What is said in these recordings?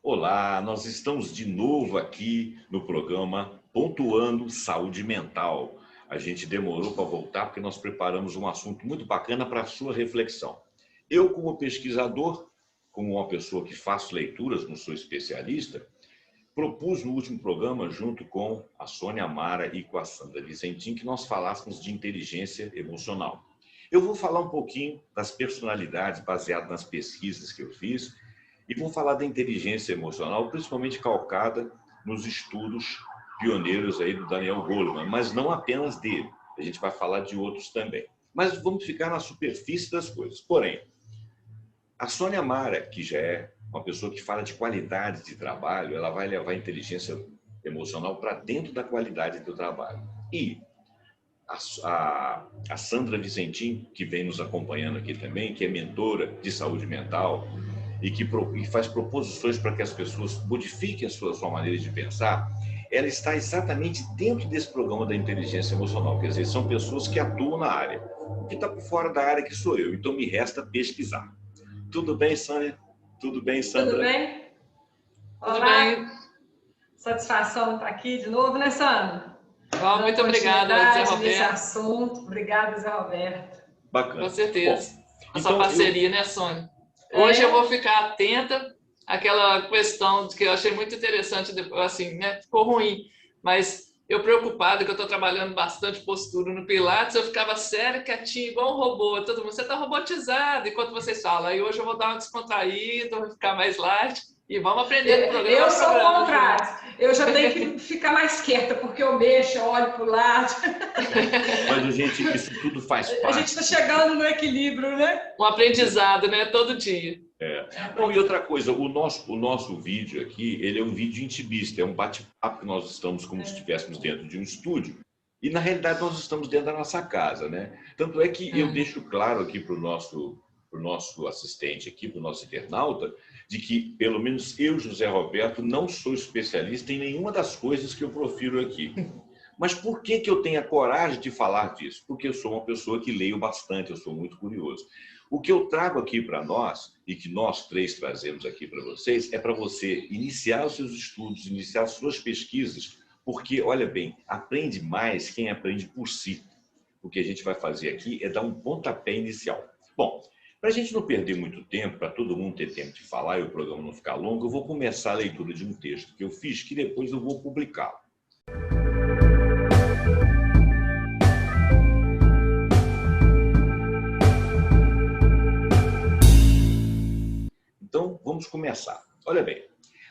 Olá, nós estamos de novo aqui no programa Pontuando Saúde Mental. A gente demorou para voltar porque nós preparamos um assunto muito bacana para a sua reflexão. Eu, como pesquisador, como uma pessoa que faço leituras, não sou especialista, propus no último programa, junto com a Sônia Mara e com a Sandra Vicentim, que nós falássemos de inteligência emocional. Eu vou falar um pouquinho das personalidades baseadas nas pesquisas que eu fiz e vou falar da inteligência emocional, principalmente calcada nos estudos pioneiros aí do Daniel Goleman, mas não apenas dele. A gente vai falar de outros também. Mas vamos ficar na superfície das coisas. Porém, a Sônia Mara, que já é uma pessoa que fala de qualidade de trabalho, ela vai levar a inteligência emocional para dentro da qualidade do trabalho. E a Sandra Vicentim, que vem nos acompanhando aqui também, que é mentora de saúde mental e que faz proposições para que as pessoas modifiquem a sua maneira de pensar, ela está exatamente dentro desse programa da inteligência emocional. Quer dizer, são pessoas que atuam na área. O que está por fora da área que sou eu, então me resta pesquisar. Tudo bem, Sônia? Tudo bem, Sandra? Tudo bem? Olá. Tudo bem. Satisfação estar aqui de novo, né, Sandra? Muito obrigada, Zé Roberto. Nesse assunto. Obrigada, Zé Roberto. Bacana. Com certeza. Bom, essa parceria, né, Sônia? Hoje eu vou ficar atenta àquela questão que eu achei muito interessante, assim, né? Ficou ruim, mas eu preocupada que eu estou trabalhando bastante postura no Pilates, eu ficava séria, quietinha, igual um robô. Todo mundo, você está robotizado enquanto vocês falam. Aí hoje eu vou dar uma descontraída, vou ficar mais light e vamos aprender no programa. Eu sou o contrário. Eu já tenho que ficar mais quieta, porque eu mexo, eu olho para o lado. Mas, gente, isso tudo faz parte. A gente está chegando no equilíbrio, né? Um aprendizado, né? Todo dia. Bom, e outra coisa, o nosso vídeo aqui, ele é um vídeo intimista, é um bate-papo que nós estamos como se estivéssemos dentro de um estúdio. E, na realidade, nós estamos dentro da nossa casa, né? Tanto é que eu deixo claro aqui para o nosso assistente aqui, para o nosso internauta, de que, pelo menos eu, José Roberto, não sou especialista em nenhuma das coisas que eu profiro aqui. Mas por que eu tenho a coragem de falar disso? Porque eu sou uma pessoa que leio bastante, eu sou muito curioso. O que eu trago aqui para nós, e que nós três trazemos aqui para vocês, é para você iniciar os seus estudos, iniciar as suas pesquisas, porque, olha bem, aprende mais quem aprende por si. O que a gente vai fazer aqui é dar um pontapé inicial. Bom, para a gente não perder muito tempo, para todo mundo ter tempo de falar e o programa não ficar longo, eu vou começar a leitura de um texto que eu fiz, que depois eu vou publicá-lo. Então, vamos começar. Olha bem,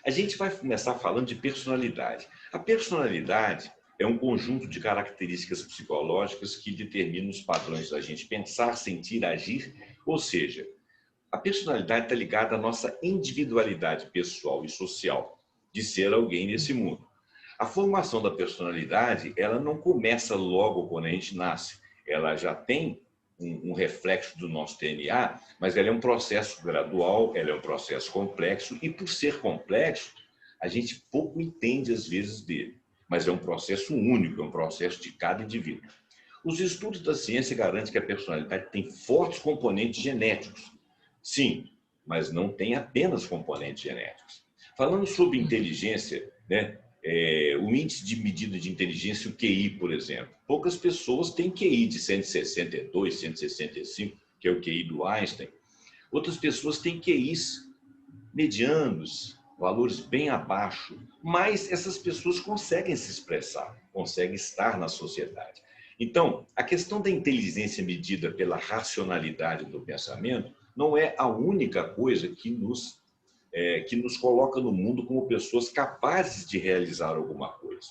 a gente vai começar falando de personalidade. A personalidade é um conjunto de características psicológicas que determinam os padrões da gente pensar, sentir, agir. Ou seja, a personalidade está ligada à nossa individualidade pessoal e social de ser alguém nesse mundo. A formação da personalidade, ela não começa logo quando a gente nasce. Ela já tem um reflexo do nosso DNA, mas ela é um processo gradual, ela é um processo complexo, e por ser complexo, a gente pouco entende às vezes dele. Mas é um processo único, é um processo de cada indivíduo. Os estudos da ciência garantem que a personalidade tem fortes componentes genéticos. Sim, mas não tem apenas componentes genéticos. Falando sobre inteligência, né? O índice de medida de inteligência, o QI, por exemplo. Poucas pessoas têm QI de 162, 165, que é o QI do Einstein. Outras pessoas têm QIs medianos, valores bem abaixo, mas essas pessoas conseguem se expressar, conseguem estar na sociedade. Então, a questão da inteligência medida pela racionalidade do pensamento não é a única coisa que nos coloca no mundo como pessoas capazes de realizar alguma coisa.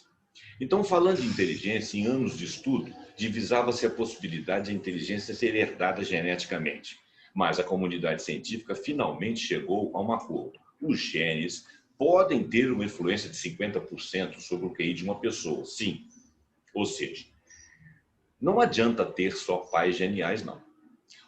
Então, falando de inteligência, em anos de estudo, divisava-se a possibilidade de a inteligência ser herdada geneticamente. Mas a comunidade científica finalmente chegou a um acordo. Os genes podem ter uma influência de 50% sobre o QI de uma pessoa, sim. Ou seja, não adianta ter só pais geniais, não.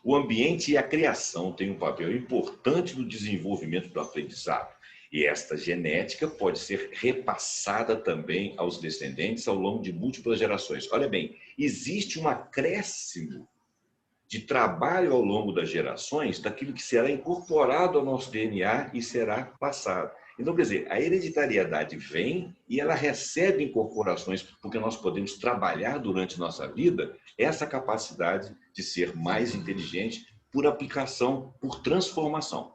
O ambiente e a criação têm um papel importante no desenvolvimento do aprendizado. E esta genética pode ser repassada também aos descendentes ao longo de múltiplas gerações. Olha bem, existe um acréscimo de trabalho ao longo das gerações daquilo que será incorporado ao nosso DNA e será passado. Então, quer dizer, a hereditariedade vem e ela recebe incorporações, porque nós podemos trabalhar durante nossa vida essa capacidade de ser mais inteligente por aplicação, por transformação.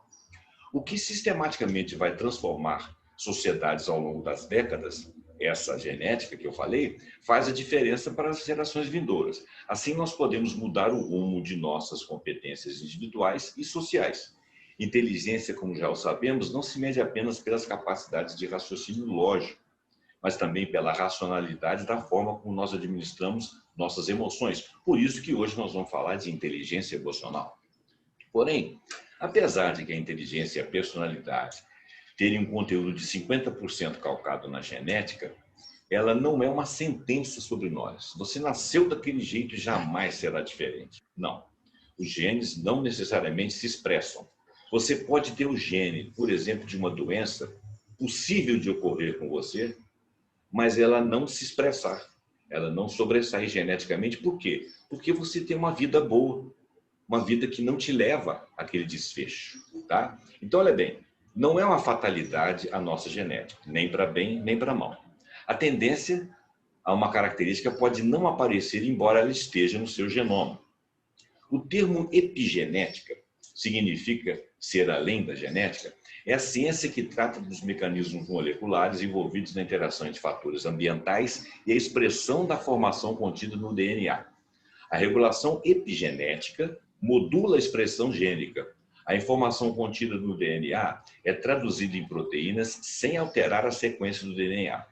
O que sistematicamente vai transformar sociedades ao longo das décadas, essa genética que eu falei, faz a diferença para as gerações vindouras. Assim, nós podemos mudar o rumo de nossas competências individuais e sociais. Inteligência, como já o sabemos, não se mede apenas pelas capacidades de raciocínio lógico, mas também pela racionalidade da forma como nós administramos nossas emoções. Por isso que hoje nós vamos falar de inteligência emocional. Porém, apesar de que a inteligência e a personalidade terem um conteúdo de 50% calcado na genética, ela não é uma sentença sobre nós. Você nasceu daquele jeito e jamais será diferente. Não. Os genes não necessariamente se expressam. Você pode ter o gene, por exemplo, de uma doença possível de ocorrer com você, mas ela não se expressar. Ela não sobressair geneticamente. Por quê? Porque você tem uma vida boa, uma vida que não te leva àquele desfecho. Tá? Então, olha bem, não é uma fatalidade a nossa genética, nem para bem, nem para mal. A tendência a uma característica pode não aparecer, embora ela esteja no seu genoma. O termo epigenética significa ser além da genética, é a ciência que trata dos mecanismos moleculares envolvidos na interação entre fatores ambientais e a expressão da formação contida no DNA. A regulação epigenética modula a expressão gênica. A informação contida no DNA é traduzida em proteínas sem alterar a sequência do DNA.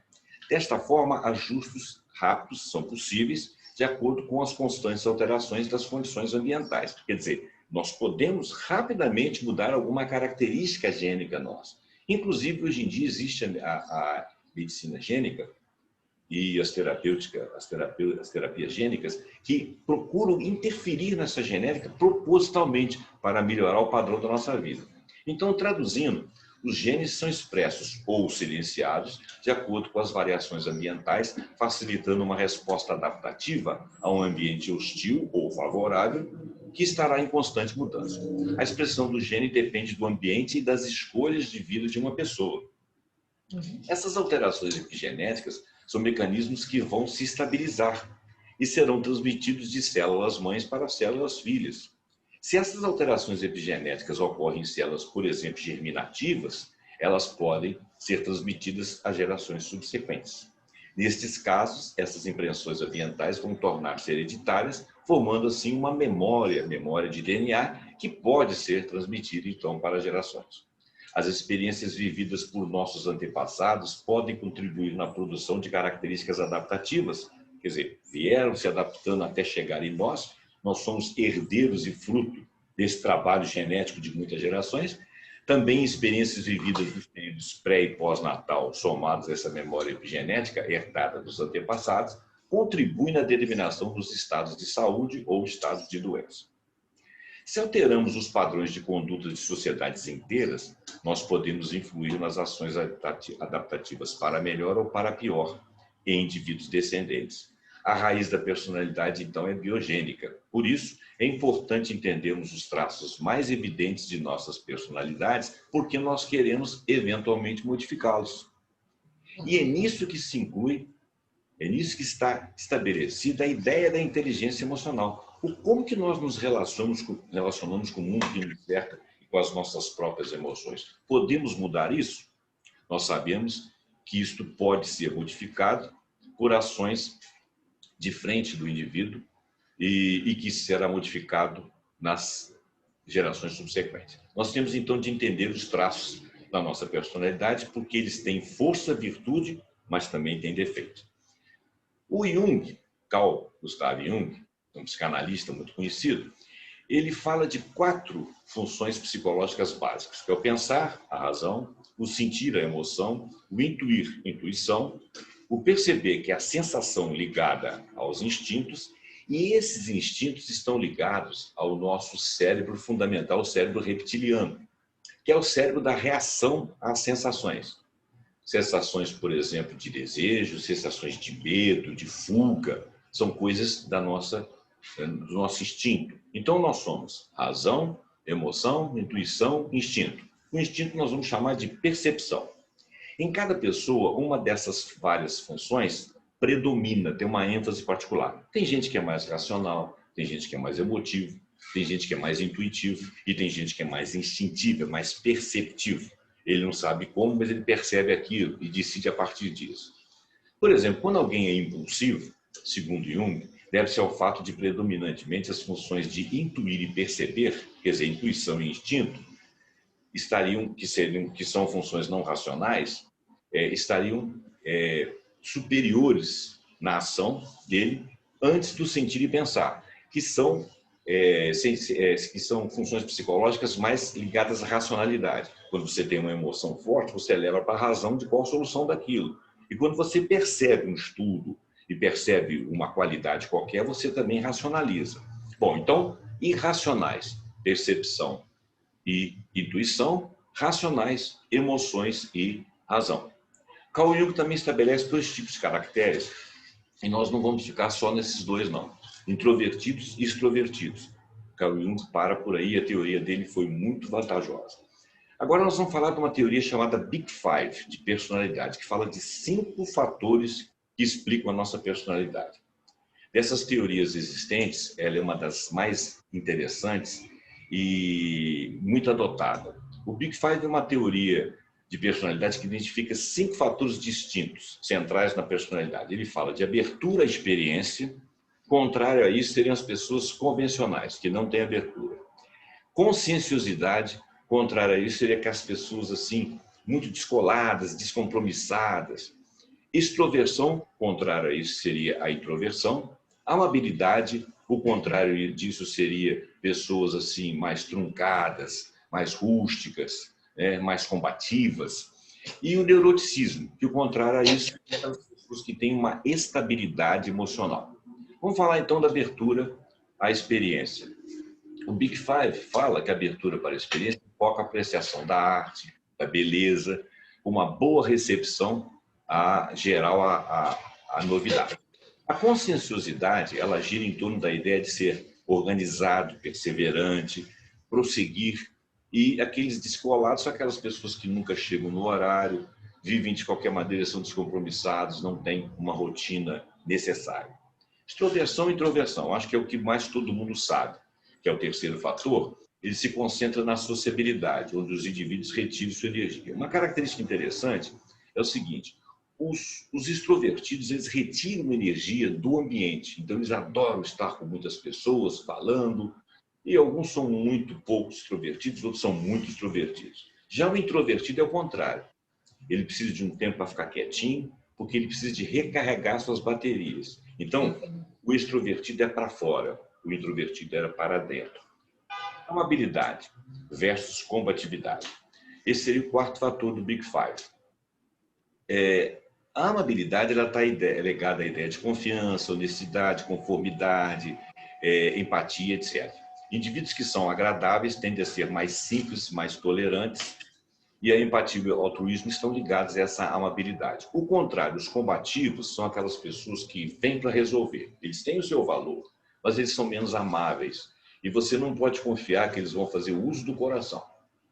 Desta forma, ajustes rápidos são possíveis de acordo com as constantes alterações das condições ambientais. Quer dizer, nós podemos rapidamente mudar alguma característica gênica nossa. Inclusive, hoje em dia existe a medicina gênica e as terapias gênicas que procuram interferir nessa genética propositalmente para melhorar o padrão da nossa vida. Então, traduzindo, os genes são expressos ou silenciados de acordo com as variações ambientais, facilitando uma resposta adaptativa a um ambiente hostil ou favorável que estará em constante mudança. A expressão do gene depende do ambiente e das escolhas de vida de uma pessoa. Essas alterações epigenéticas são mecanismos que vão se estabilizar e serão transmitidos de células-mães para células-filhas. Se essas alterações epigenéticas ocorrem em células, por exemplo, germinativas, elas podem ser transmitidas a gerações subsequentes. Nestes casos, essas impressões ambientais vão tornar-se hereditárias, formando assim uma memória de DNA que pode ser transmitida então para gerações. As experiências vividas por nossos antepassados podem contribuir na produção de características adaptativas, quer dizer, vieram se adaptando até chegar em nós. Nós somos herdeiros e fruto desse trabalho genético de muitas gerações. Também experiências vividas nos períodos pré- e pós-natal, somadas a essa memória epigenética herdada dos antepassados, contribuem na determinação dos estados de saúde ou estados de doença. Se alteramos os padrões de conduta de sociedades inteiras, nós podemos influir nas ações adaptativas para melhor ou para pior em indivíduos descendentes. A raiz da personalidade, então, é biogênica. Por isso, é importante entendermos os traços mais evidentes de nossas personalidades, porque nós queremos, eventualmente, modificá-los. E é nisso que se inclui, é nisso que está estabelecida a ideia da inteligência emocional. Como que nós nos relacionamos com o mundo que nos cerca e com as nossas próprias emoções? Podemos mudar isso? Nós sabemos que isto pode ser modificado por ações de frente do indivíduo e que será modificado nas gerações subsequentes. Nós temos, então, de entender os traços da nossa personalidade, porque eles têm força, virtude, mas também têm defeito. O Jung, Carl Gustav Jung, um psicanalista muito conhecido, ele fala de 4 funções psicológicas básicas, que é o pensar, a razão, o sentir, a emoção, o intuir, intuição, o perceber, que é a sensação ligada aos instintos, e esses instintos estão ligados ao nosso cérebro fundamental, o cérebro reptiliano, que é o cérebro da reação às sensações. Sensações, por exemplo, de desejo, sensações de medo, de fuga, são coisas do nosso instinto. Então, nós somos razão, emoção, intuição, instinto. O instinto nós vamos chamar de percepção. Em cada pessoa, uma dessas várias funções predomina, tem uma ênfase particular. Tem gente que é mais racional, tem gente que é mais emotivo, tem gente que é mais intuitivo e tem gente que é mais instintivo, é mais perceptivo. Ele não sabe como, mas ele percebe aquilo e decide a partir disso. Por exemplo, quando alguém é impulsivo, segundo Jung, deve-se ao fato de predominantemente as funções de intuir e perceber, quer dizer, intuição e instinto, que são funções não racionais, estariam superiores na ação dele antes do sentir e pensar, que são funções psicológicas mais ligadas à racionalidade. Quando você tem uma emoção forte, você leva para a razão de qual a solução daquilo. E quando você percebe um estudo e percebe uma qualidade qualquer, você também racionaliza. Bom, então, irracionais, percepção e intuição, racionais, emoções e razão. Carl Jung também estabelece 2 tipos de caracteres, e nós não vamos ficar só nesses 2, não. Introvertidos e extrovertidos. Carl Jung para por aí, a teoria dele foi muito vantajosa. Agora nós vamos falar de uma teoria chamada Big Five, de personalidade, que fala de 5 fatores que explicam a nossa personalidade. Dessas teorias existentes, ela é uma das mais interessantes e muito adotada. O Big Five é uma teoria de personalidade que identifica 5 fatores distintos, centrais na personalidade. Ele fala de abertura à experiência, contrário a isso seriam as pessoas convencionais, que não têm abertura. Conscienciosidade, contrário a isso seria que as pessoas assim, muito descoladas, descompromissadas. Extroversão, contrário a isso seria a introversão. Amabilidade, o contrário disso seria pessoas assim mais truncadas, mais rústicas, mais combativas. E o neuroticismo, que o contrário a isso é aquelas pessoas que têm uma estabilidade emocional. Vamos falar então da abertura à experiência. O Big Five fala que a abertura para a experiência foca a apreciação da arte, da beleza, uma boa recepção geral à novidade. A conscienciosidade, ela gira em torno da ideia de ser organizado, perseverante, prosseguir, e aqueles descolados são aquelas pessoas que nunca chegam no horário, vivem de qualquer maneira, são descompromissados, não têm uma rotina necessária. Extroversão e introversão, acho que é o que mais todo mundo sabe, que é o terceiro fator. Ele se concentra na sociabilidade, onde os indivíduos retiram sua energia. Uma característica interessante é o seguinte: os extrovertidos, eles retiram energia do ambiente, então eles adoram estar com muitas pessoas, falando, e alguns são muito pouco extrovertidos, outros são muito extrovertidos. Já o introvertido é o contrário, ele precisa de um tempo para ficar quietinho, porque ele precisa de recarregar suas baterias. Então, o extrovertido é para fora, o introvertido era para dentro. Amabilidade versus combatividade. Esse seria o 4º fator do Big Five. A amabilidade está ligada à ideia de confiança, honestidade, conformidade, empatia, etc. Indivíduos que são agradáveis tendem a ser mais simples, mais tolerantes, e a empatia e o altruísmo estão ligados a essa amabilidade. O contrário, os combativos são aquelas pessoas que vêm para resolver. Eles têm o seu valor, mas eles são menos amáveis. E você não pode confiar que eles vão fazer o uso do coração,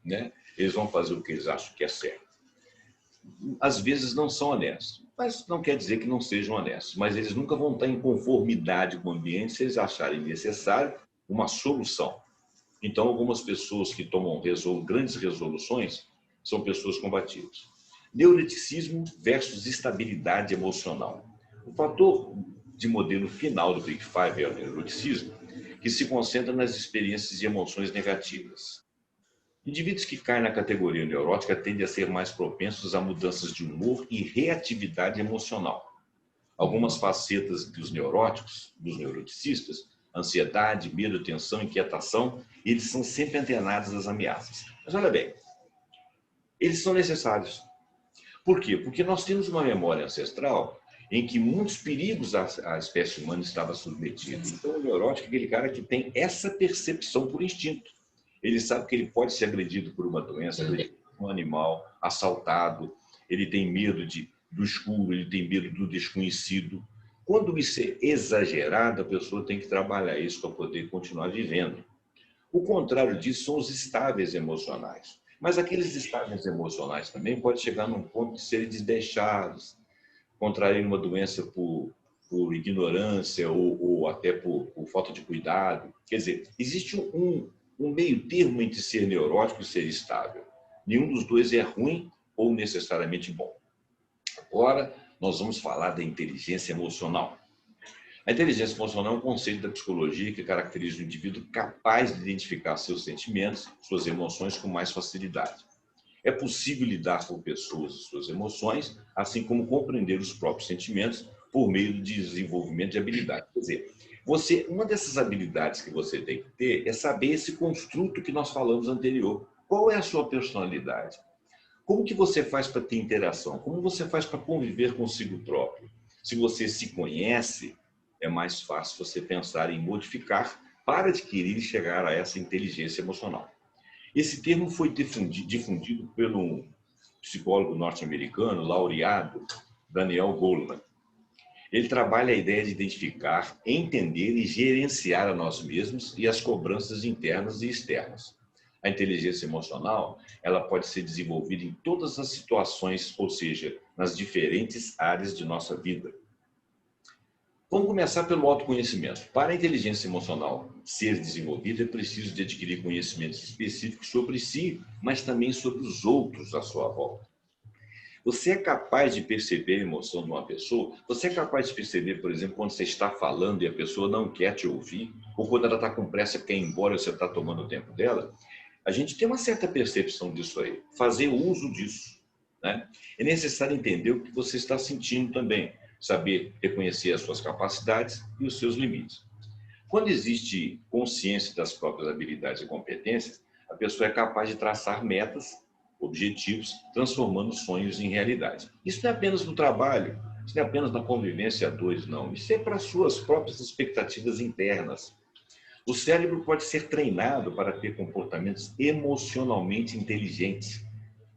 né? Eles vão fazer o que eles acham que é certo. Às vezes não são honestos, mas não quer dizer que não sejam honestos. Mas eles nunca vão estar em conformidade com o ambiente se eles acharem necessário uma solução. Então, algumas pessoas que tomam grandes resoluções são pessoas combativas. Neuroticismo versus estabilidade emocional. O fator de modelo final do Big Five é o neuroticismo, que se concentra nas experiências e emoções negativas. Indivíduos que caem na categoria neurótica tendem a ser mais propensos a mudanças de humor e reatividade emocional. Algumas facetas dos neuróticos, dos neuroticistas, ansiedade, medo, tensão, inquietação, eles são sempre antenados às ameaças. Mas olha bem, eles são necessários. Por quê? Porque nós temos uma memória ancestral em que muitos perigos a espécie humana estava submetida. Então, o neurótico é aquele cara que tem essa percepção por instinto. Ele sabe que ele pode ser agredido por uma doença, agredido por um animal, assaltado, ele tem medo do escuro, ele tem medo do desconhecido. Quando isso é exagerado, a pessoa tem que trabalhar isso para poder continuar vivendo. O contrário disso são os estáveis emocionais. Mas aqueles estágios emocionais também podem chegar num ponto de serem desleixados, contraírem uma doença por ignorância ou até por falta de cuidado. Quer dizer, existe um meio termo entre ser neurótico e ser estável. Nenhum dos dois é ruim ou necessariamente bom. Agora, nós vamos falar da inteligência emocional. A inteligência emocional é um conceito da psicologia que caracteriza o indivíduo capaz de identificar seus sentimentos, suas emoções com mais facilidade. É possível lidar com pessoas e suas emoções, assim como compreender os próprios sentimentos por meio do desenvolvimento de habilidades. Quer dizer, uma dessas habilidades que você tem que ter é saber esse construto que nós falamos anterior. Qual é a sua personalidade? Como que você faz para ter interação? Como você faz para conviver consigo próprio? Se você se conhece, é mais fácil você pensar em modificar para adquirir e chegar a essa inteligência emocional. Esse termo foi difundido pelo psicólogo norte-americano laureado Daniel Goleman. Ele trabalha a ideia de identificar, entender e gerenciar a nós mesmos e as cobranças internas e externas. A inteligência emocional, ela pode ser desenvolvida em todas as situações, ou seja, nas diferentes áreas de nossa vida. Vamos começar pelo autoconhecimento. Para a inteligência emocional ser desenvolvida, é preciso de adquirir conhecimentos específicos sobre si, mas também sobre os outros à sua volta. Você é capaz de perceber a emoção de uma pessoa? Você é capaz de perceber, por exemplo, quando você está falando e a pessoa não quer te ouvir? Ou quando ela está com pressa, quer ir embora e você está tomando o tempo dela? A gente tem uma certa percepção disso aí. Fazer uso disso, né? É necessário entender o que você está sentindo também. Saber reconhecer as suas capacidades e os seus limites. Quando existe consciência das próprias habilidades e competências, a pessoa é capaz de traçar metas, objetivos, transformando sonhos em realidade. Isso não é apenas no trabalho, isso não é apenas na convivência a dois, não. Isso é para as suas próprias expectativas internas. O cérebro pode ser treinado para ter comportamentos emocionalmente inteligentes,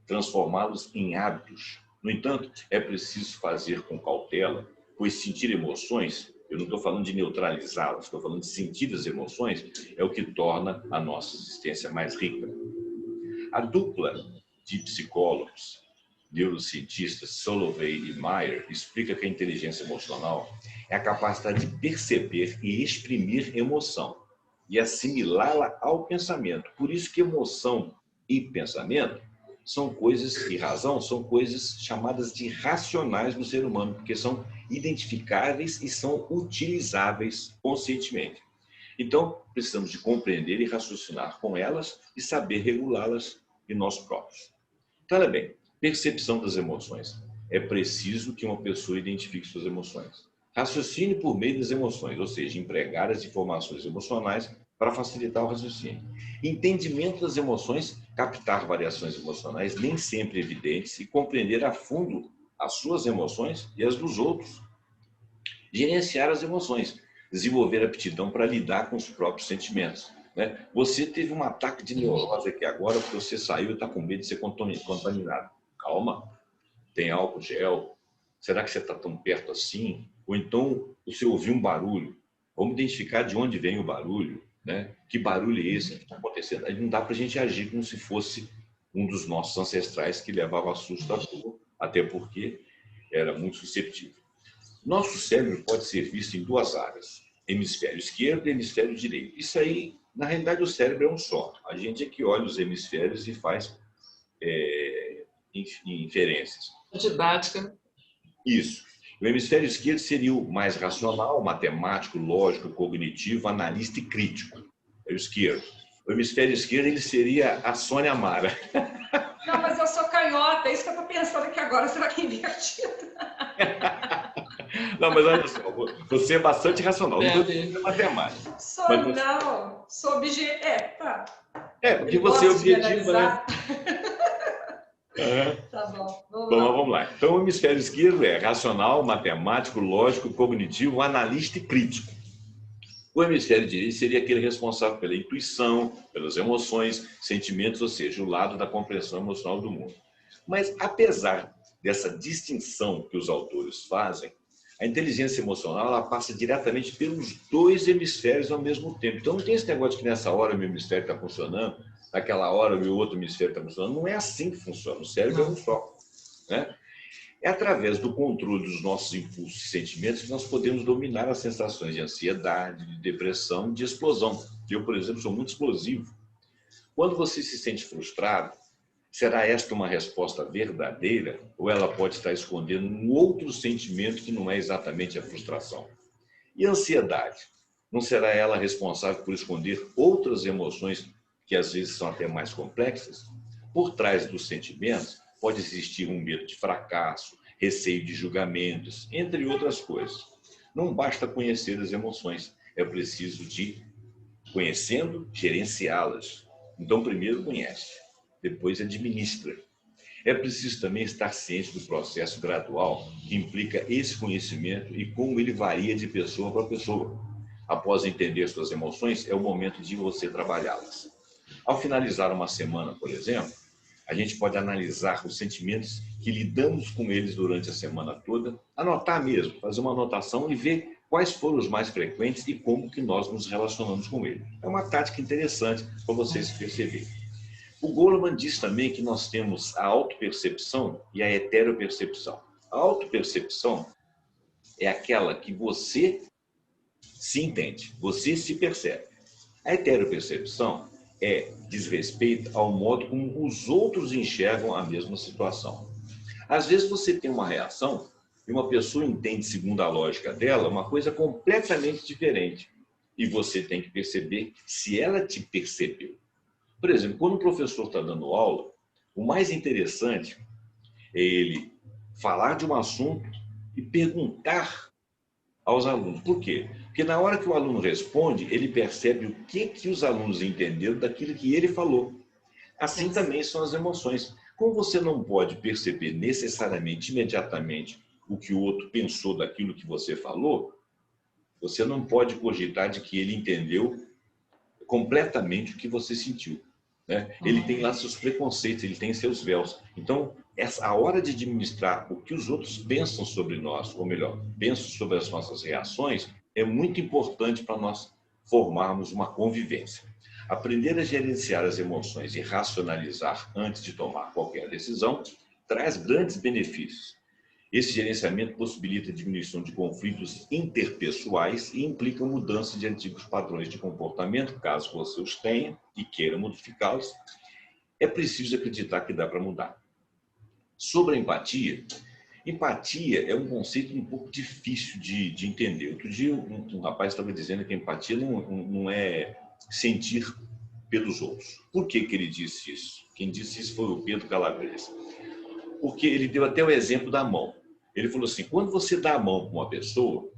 transformá-los em hábitos. No entanto, é preciso fazer com cautela, pois sentir emoções, eu não estou falando de neutralizá-las, estou falando de sentir as emoções, é o que torna a nossa existência mais rica. A dupla de psicólogos, neurocientistas Solovey e Meyer, explica que a inteligência emocional é a capacidade de perceber e exprimir emoção e assimilá-la ao pensamento. Por isso que emoção e pensamento são coisas, e razão, são coisas chamadas de racionais no ser humano, porque são identificáveis e são utilizáveis conscientemente. Então, precisamos de compreender e raciocinar com elas e saber regulá-las em nós próprios. Então, olha bem, percepção das emoções. É preciso que uma pessoa identifique suas emoções. Raciocine por meio das emoções, ou seja, empregar as informações emocionais para facilitar o raciocínio. Entendimento das emoções, captar variações emocionais nem sempre evidentes e compreender a fundo as suas emoções e as dos outros. Gerenciar as emoções, desenvolver aptidão para lidar com os próprios sentimentos. Né? Você teve um ataque de neurose aqui agora porque você saiu e está com medo de ser contaminado. Calma, tem álcool gel. Será que você está tão perto assim? Ou então você ouviu um barulho. Vamos identificar de onde vem o barulho. Né? Que barulho é esse que está acontecendo? Aí não dá para a gente agir como se fosse um dos nossos ancestrais que levava susto à toa, até porque era muito susceptível. Nosso cérebro pode ser visto em duas áreas, hemisfério esquerdo e hemisfério direito. Isso aí, na realidade, o cérebro é um só. A gente é que olha os hemisférios e faz inferências. Didática. Isso. O hemisfério esquerdo seria o mais racional, matemático, lógico, cognitivo, analista e crítico. É o esquerdo. O hemisfério esquerdo ele seria a Sônia Mara. Não, mas eu sou canhota, é isso que eu estou pensando aqui agora, será que é invertido? Não, mas olha só, você é bastante racional, não é matemática. Sou mas você... não, sou objetivo. Tá. Porque você é objetivo, né? Tá bom. Vamos lá. Então, o hemisfério esquerdo é racional, matemático, lógico, cognitivo, analista e crítico. O hemisfério direito seria aquele responsável pela intuição, pelas emoções, sentimentos, ou seja, o lado da compreensão emocional do mundo. Mas, apesar dessa distinção que os autores fazem, a inteligência emocional ela passa diretamente pelos dois hemisférios ao mesmo tempo. Então, não tem esse negócio de que nessa hora meu hemisfério está funcionando, naquela hora o outro hemisfério está funcionando. Não é assim que funciona. O cérebro é um só, né? É através do controle dos nossos impulsos e sentimentos que nós podemos dominar as sensações de ansiedade, de depressão, de explosão. Eu, por exemplo, sou muito explosivo. Quando você se sente frustrado, será esta uma resposta verdadeira ou ela pode estar escondendo um outro sentimento que não é exatamente a frustração? E a ansiedade? Não será ela responsável por esconder outras emoções que às vezes são até mais complexas? Por trás dos sentimentos pode existir um medo de fracasso, receio de julgamentos, entre outras coisas. Não basta conhecer as emoções, é preciso de, conhecendo, gerenciá-las. Então, primeiro conhece, depois administra. É preciso também estar ciente do processo gradual que implica esse conhecimento e como ele varia de pessoa para pessoa. Após entender suas emoções, é o momento de você trabalhá-las. Ao finalizar uma semana, por exemplo, a gente pode analisar os sentimentos que lidamos com eles durante a semana toda, anotar mesmo, fazer uma anotação e ver quais foram os mais frequentes e como que nós nos relacionamos com eles. É uma tática interessante para vocês perceberem. O Goleman diz também que nós temos a autopercepção e a heteropercepção. A autopercepção é aquela que você se entende, você se percebe. A heteropercepção diz respeito ao modo como os outros enxergam a mesma situação. Às vezes você tem uma reação e uma pessoa entende, segundo a lógica dela, uma coisa completamente diferente. E você tem que perceber se ela te percebeu. Por exemplo, quando o professor está dando aula, o mais interessante é ele falar de um assunto e perguntar aos alunos. Por quê? Porque na hora que o aluno responde, ele percebe o que os alunos entenderam daquilo que ele falou. Assim também são as emoções. Como você não pode perceber necessariamente, imediatamente, o que o outro pensou daquilo que você falou, você não pode cogitar de que ele entendeu completamente o que você sentiu, né? Ele tem lá seus preconceitos, ele tem seus véus. Então, a hora de administrar o que os outros pensam sobre nós, ou melhor, pensam sobre as nossas reações, é muito importante para nós formarmos uma convivência. Aprender a gerenciar as emoções e racionalizar antes de tomar qualquer decisão traz grandes benefícios. Esse gerenciamento possibilita a diminuição de conflitos interpessoais e implica mudança de antigos padrões de comportamento, caso você os tenha e queira modificá-los. É preciso acreditar que dá para mudar. Sobre a empatia, empatia é um conceito um pouco difícil de entender. Outro dia um rapaz estava dizendo que a empatia não é sentir pelos outros. Por que ele disse isso? Quem disse isso foi o Pedro Calabres. Porque ele deu até o exemplo da mão. Ele falou assim, quando você dá a mão para uma pessoa,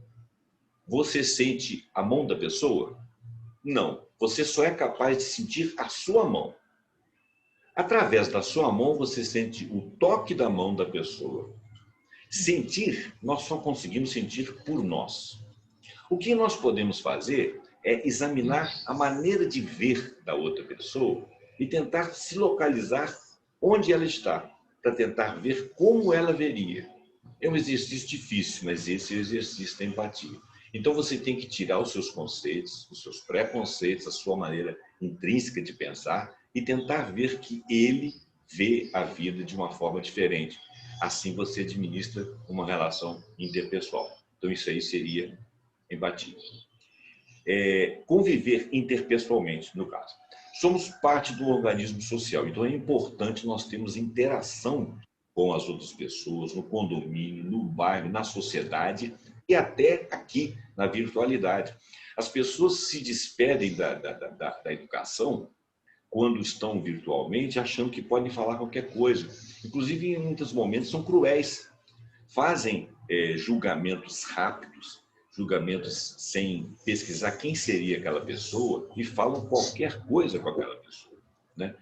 você sente a mão da pessoa? Não, você só é capaz de sentir a sua mão. Através da sua mão, você sente o toque da mão da pessoa. Sentir, nós só conseguimos sentir por nós. O que nós podemos fazer é examinar a maneira de ver da outra pessoa e tentar se localizar onde ela está, para tentar ver como ela veria. É um exercício difícil, mas esse é o exercício da empatia. Então você tem que tirar os seus conceitos, os seus preconceitos, a sua maneira intrínseca de pensar e tentar ver que ele vê a vida de uma forma diferente. Assim você administra uma relação interpessoal. Então isso aí seria empatia. Conviver interpessoalmente, no caso. Somos parte do organismo social, então é importante nós termos interação com as outras pessoas, no condomínio, no bairro, na sociedade e até aqui, na virtualidade. As pessoas se despedem da educação quando estão virtualmente, achando que podem falar qualquer coisa. Inclusive, em muitos momentos, são cruéis. Fazem julgamentos rápidos, julgamentos sem pesquisar quem seria aquela pessoa e falam qualquer coisa com aquela pessoa, né?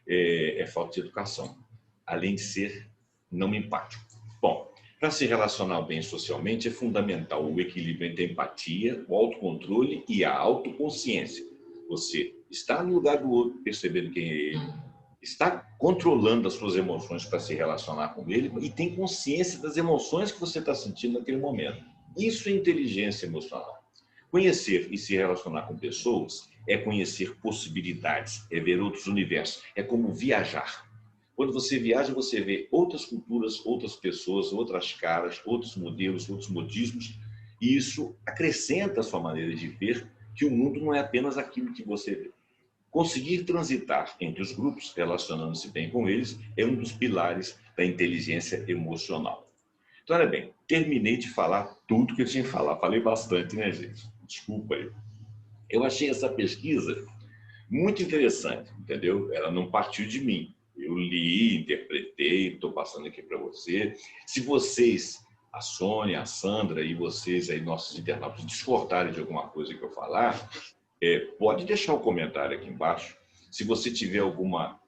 É falta de educação, além de ser não empático. Bom, para se relacionar bem socialmente é fundamental o equilíbrio entre a empatia, o autocontrole e a autoconsciência. Você está no lugar do outro, percebendo quem é ele, está controlando as suas emoções para se relacionar com ele e tem consciência das emoções que você está sentindo naquele momento. Isso é inteligência emocional. Conhecer e se relacionar com pessoas é conhecer possibilidades, é ver outros universos, é como viajar. Quando você viaja, você vê outras culturas, outras pessoas, outras caras, outros modelos, outros modismos, e isso acrescenta a sua maneira de ver que o mundo não é apenas aquilo que você vê. Conseguir transitar entre os grupos, relacionando-se bem com eles, é um dos pilares da inteligência emocional. Então, olha bem, terminei de falar tudo que eu tinha que falar. Falei bastante, né, gente? Desculpa aí. Eu achei essa pesquisa muito interessante, entendeu? Ela não partiu de mim. Eu li, interpretei, estou passando aqui para você. Se vocês, a Sônia, a Sandra e vocês aí, nossos internautas, discordarem de alguma coisa que eu falar, pode deixar um comentário aqui embaixo. Se você tiver alguma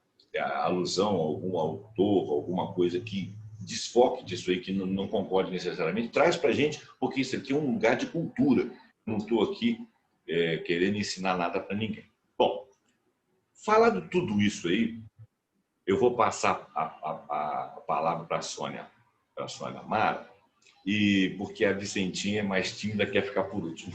alusão a algum autor, alguma coisa que desfoque disso aí, que não concorde necessariamente, traz para a gente, porque isso aqui é um lugar de cultura. Não estou aqui querendo ensinar nada para ninguém. Bom, falado tudo isso aí, eu vou passar a palavra para a Sônia Mara, porque a Vicentinha é mais tímida, quer ficar por último.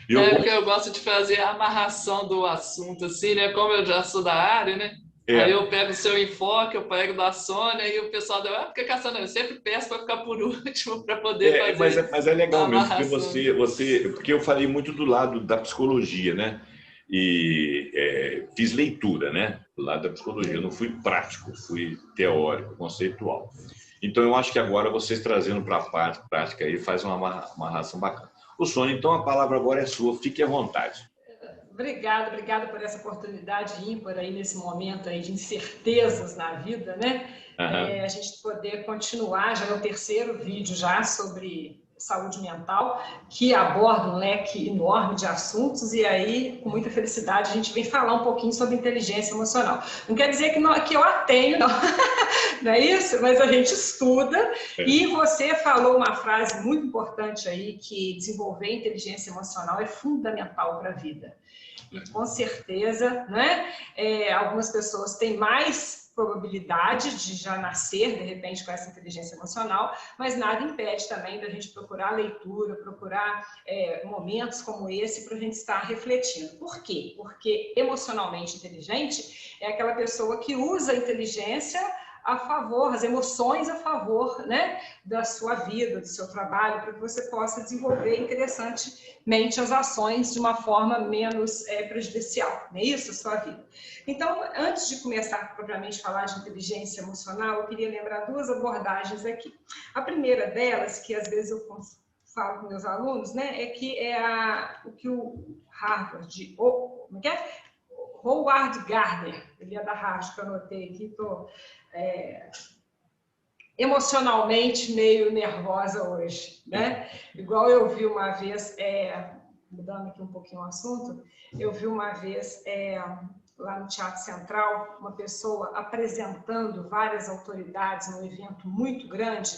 Porque eu gosto de fazer a amarração do assunto, assim, né? Como eu já sou da área, né? Aí eu pego o seu enfoque, eu pego da Sônia e o pessoal deu, porque Cassandra, eu sempre peço para ficar por último para poder fazer. Mas é legal mesmo, porque eu falei muito do lado da psicologia, né? E fiz leitura, né? Do lado da psicologia, eu não fui prático, fui teórico, conceitual. Então eu acho que agora vocês trazendo para a prática aí faz uma amarração bacana. O Sônia, então a palavra agora é sua, fique à vontade. Obrigada por essa oportunidade ímpar aí nesse momento aí de incertezas na vida, né? A gente poder continuar, já é o terceiro vídeo já sobre saúde mental, que aborda um leque enorme de assuntos, e aí, com muita felicidade, a gente vem falar um pouquinho sobre inteligência emocional. Não quer dizer que eu a tenho, não. Não é isso? Mas a gente estuda, e você falou uma frase muito importante aí, que desenvolver inteligência emocional é fundamental para a vida. E com certeza, né, algumas pessoas têm mais probabilidade de já nascer, de repente, com essa inteligência emocional, mas nada impede também da gente procurar leitura, procurar momentos como esse para a gente estar refletindo. Por quê? Porque emocionalmente inteligente é aquela pessoa que usa a inteligência a favor, as emoções a favor, né, da sua vida, do seu trabalho, para que você possa desenvolver interessantemente as ações de uma forma menos prejudicial, não é isso, a sua vida? Então, antes de começar propriamente a falar de inteligência emocional, eu queria lembrar duas abordagens aqui. A primeira delas, que às vezes eu falo com meus alunos, né, é que o que o Harvard, como é que é? Howard Gardner, ele é da Harvard, que eu anotei aqui, estou emocionalmente meio nervosa hoje, né? Igual eu vi uma vez, mudando aqui um pouquinho o assunto, eu vi uma vez lá no Teatro Central, uma pessoa apresentando várias autoridades num evento muito grande,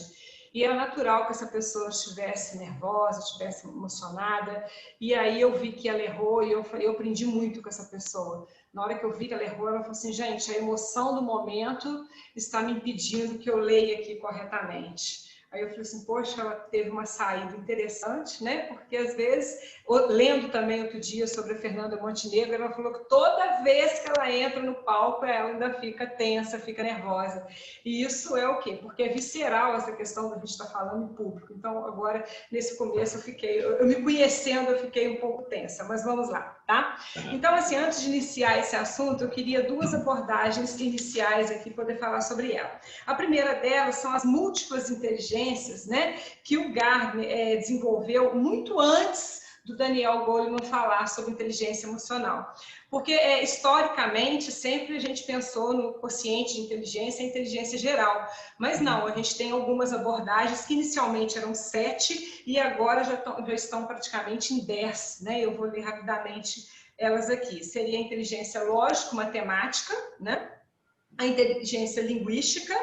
e era natural que essa pessoa estivesse nervosa, estivesse emocionada, e aí eu vi que ela errou, e eu aprendi muito com essa pessoa. Na hora que eu vi que ela errou, ela falou assim, gente, a emoção do momento está me impedindo que eu leia aqui corretamente. Aí eu falei assim, poxa, ela teve uma saída interessante, né? Porque às vezes, lendo também outro dia sobre a Fernanda Montenegro, ela falou que toda vez que ela entra no palco, ela ainda fica tensa, fica nervosa. E isso é o quê? Porque é visceral essa questão da gente estar falando em público. Então, agora, nesse começo, eu me conhecendo, eu fiquei um pouco tensa. Mas vamos lá, tá? Então, assim, antes de iniciar esse assunto, eu queria duas abordagens iniciais aqui, poder falar sobre ela. A primeira delas são as múltiplas inteligências, né, que o Gardner desenvolveu muito antes do Daniel Goleman falar sobre inteligência emocional. Porque, historicamente, sempre a gente pensou no quociente de inteligência, a inteligência geral. Mas não, a gente tem algumas abordagens que inicialmente eram 7 e agora já estão praticamente em 10. Né? Eu vou ler rapidamente elas aqui. Seria a inteligência lógico-matemática, né? A inteligência linguística,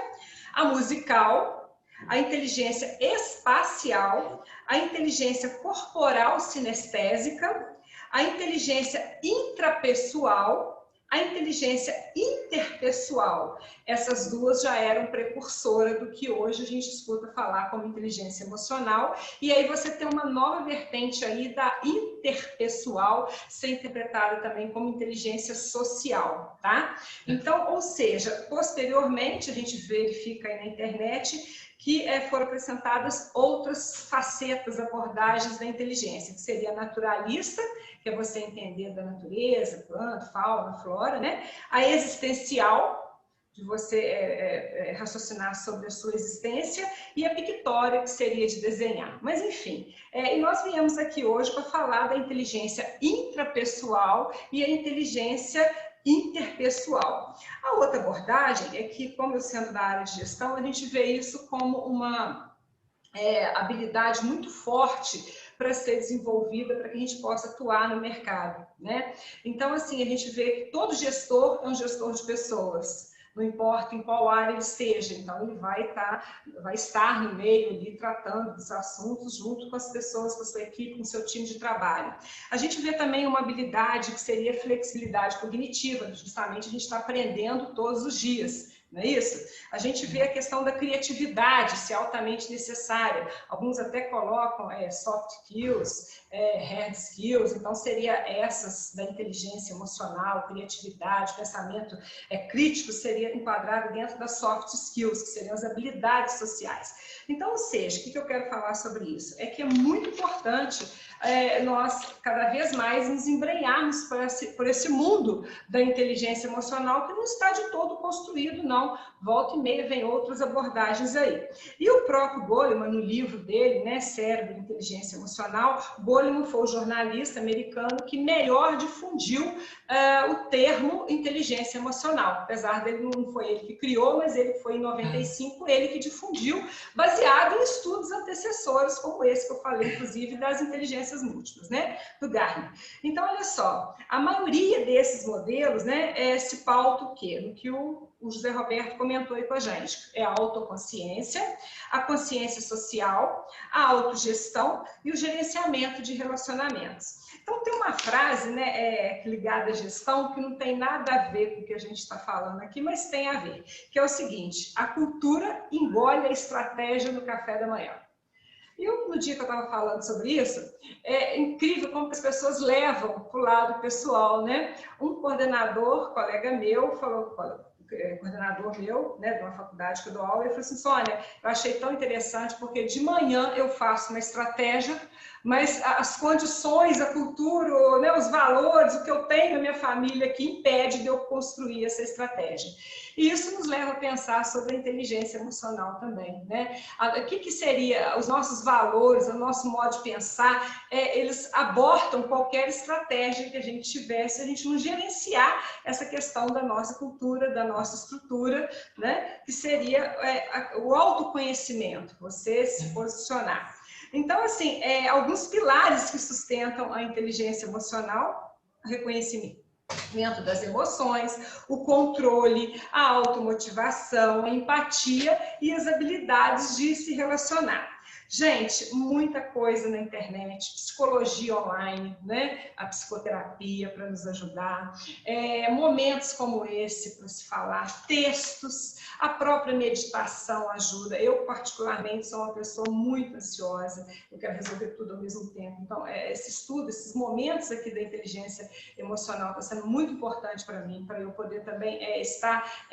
a musical, a inteligência espacial, a inteligência corporal sinestésica, a inteligência intrapessoal, a inteligência interpessoal. Essas duas já eram precursora do que hoje a gente escuta falar como inteligência emocional, e aí você tem uma nova vertente aí da interpessoal, ser interpretada também como inteligência social, tá? Então, ou seja, posteriormente a gente verifica aí na internet que foram acrescentadas outras facetas, abordagens da inteligência, que seria a naturalista, que é você entender da natureza, planta, fauna, flora, né? A existencial, de você raciocinar sobre a sua existência, e a pictória, que seria de desenhar. Mas, enfim, e nós viemos aqui hoje para falar da inteligência intrapessoal e a inteligência interpessoal. A outra abordagem é que, como eu sendo da área de gestão, a gente vê isso como uma habilidade muito forte para ser desenvolvida, para que a gente possa atuar no mercado, né? Então, assim, a gente vê que todo gestor é um gestor de pessoas, não importa em qual área ele esteja, então ele vai estar no meio ali, tratando dos assuntos junto com as pessoas, com a sua equipe, com o seu time de trabalho. A gente vê também uma habilidade que seria a flexibilidade cognitiva, justamente a gente está aprendendo todos os dias, não é isso? A gente vê a questão da criatividade ser altamente necessária. Alguns até colocam soft skills, hard skills, então seria essas da inteligência emocional, criatividade, pensamento crítico seria enquadrado dentro das soft skills, que seriam as habilidades sociais. Então, ou seja, o que eu quero falar sobre isso? É que é muito importante nós, cada vez mais, nos embrenharmos por esse mundo da inteligência emocional, que não está de todo construído, não. Volta e meia vem outras abordagens aí. E o próprio Goleman, no livro dele, né, Cérebro e Inteligência Emocional, Goleman foi o jornalista americano que melhor difundiu o termo inteligência emocional. Apesar dele, não foi ele que criou, mas ele foi em 95, ele que difundiu, baseado em estudos antecessores, como esse que eu falei, inclusive, das inteligências múltiplas, né, do Gardner. Então, olha só, a maioria desses modelos, né, se pauta o quê? No que o José Roberto comentou aí com a gente. É a autoconsciência, a consciência social, a autogestão e o gerenciamento de relacionamentos. Então, tem uma frase, né, ligada à gestão, que não tem nada a ver com o que a gente está falando aqui, mas tem a ver, que é o seguinte: a cultura engole a estratégia no café da manhã. E no dia que eu estava falando sobre isso, é incrível como as pessoas levam para o lado pessoal, né? Um coordenador, colega meu, falou, coordenador meu, né, de uma faculdade que eu dou aula, ele falou assim: Sônia, eu achei tão interessante porque de manhã eu faço uma estratégia, mas as condições, a cultura, né, os valores, o que eu tenho na minha família que impede de eu construir essa estratégia. E isso nos leva a pensar sobre a inteligência emocional também, né? O que seria os nossos valores, o nosso modo de pensar, eles abortam qualquer estratégia que a gente tivesse, se a gente não gerenciar essa questão da nossa cultura, da nossa estrutura, né? Que seria o autoconhecimento, você se posicionar. Então, assim, alguns pilares que sustentam a inteligência emocional: reconhecimento das emoções, o controle, a automotivação, a empatia e as habilidades de se relacionar. Gente, muita coisa na internet, psicologia online, né? A psicoterapia para nos ajudar, momentos como esse para se falar, textos, a própria meditação ajuda. Eu, particularmente, sou uma pessoa muito ansiosa, eu quero resolver tudo ao mesmo tempo. Então, esse estudo, esses momentos aqui da inteligência emocional está sendo muito importante para mim, para eu poder também estar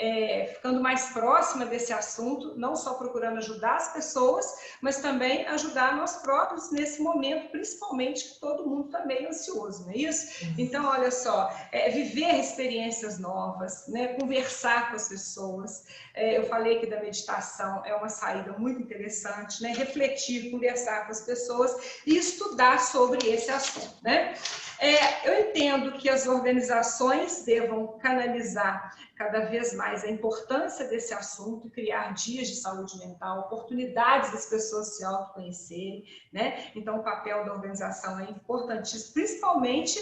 ficando mais próxima desse assunto, não só procurando ajudar as pessoas, mas também ajudar nós próprios nesse momento, principalmente que todo mundo está meio ansioso, não é isso? Então, olha só, viver experiências novas, né? Conversar com as pessoas. Eu falei que da meditação é uma saída muito interessante, né? Refletir, conversar com as pessoas e estudar sobre esse assunto, né? Eu entendo que as organizações devam canalizar cada vez mais a importância desse assunto, criar dias de saúde mental, oportunidades das pessoas se autoconhecerem, né? Então, o papel da organização é importantíssimo, principalmente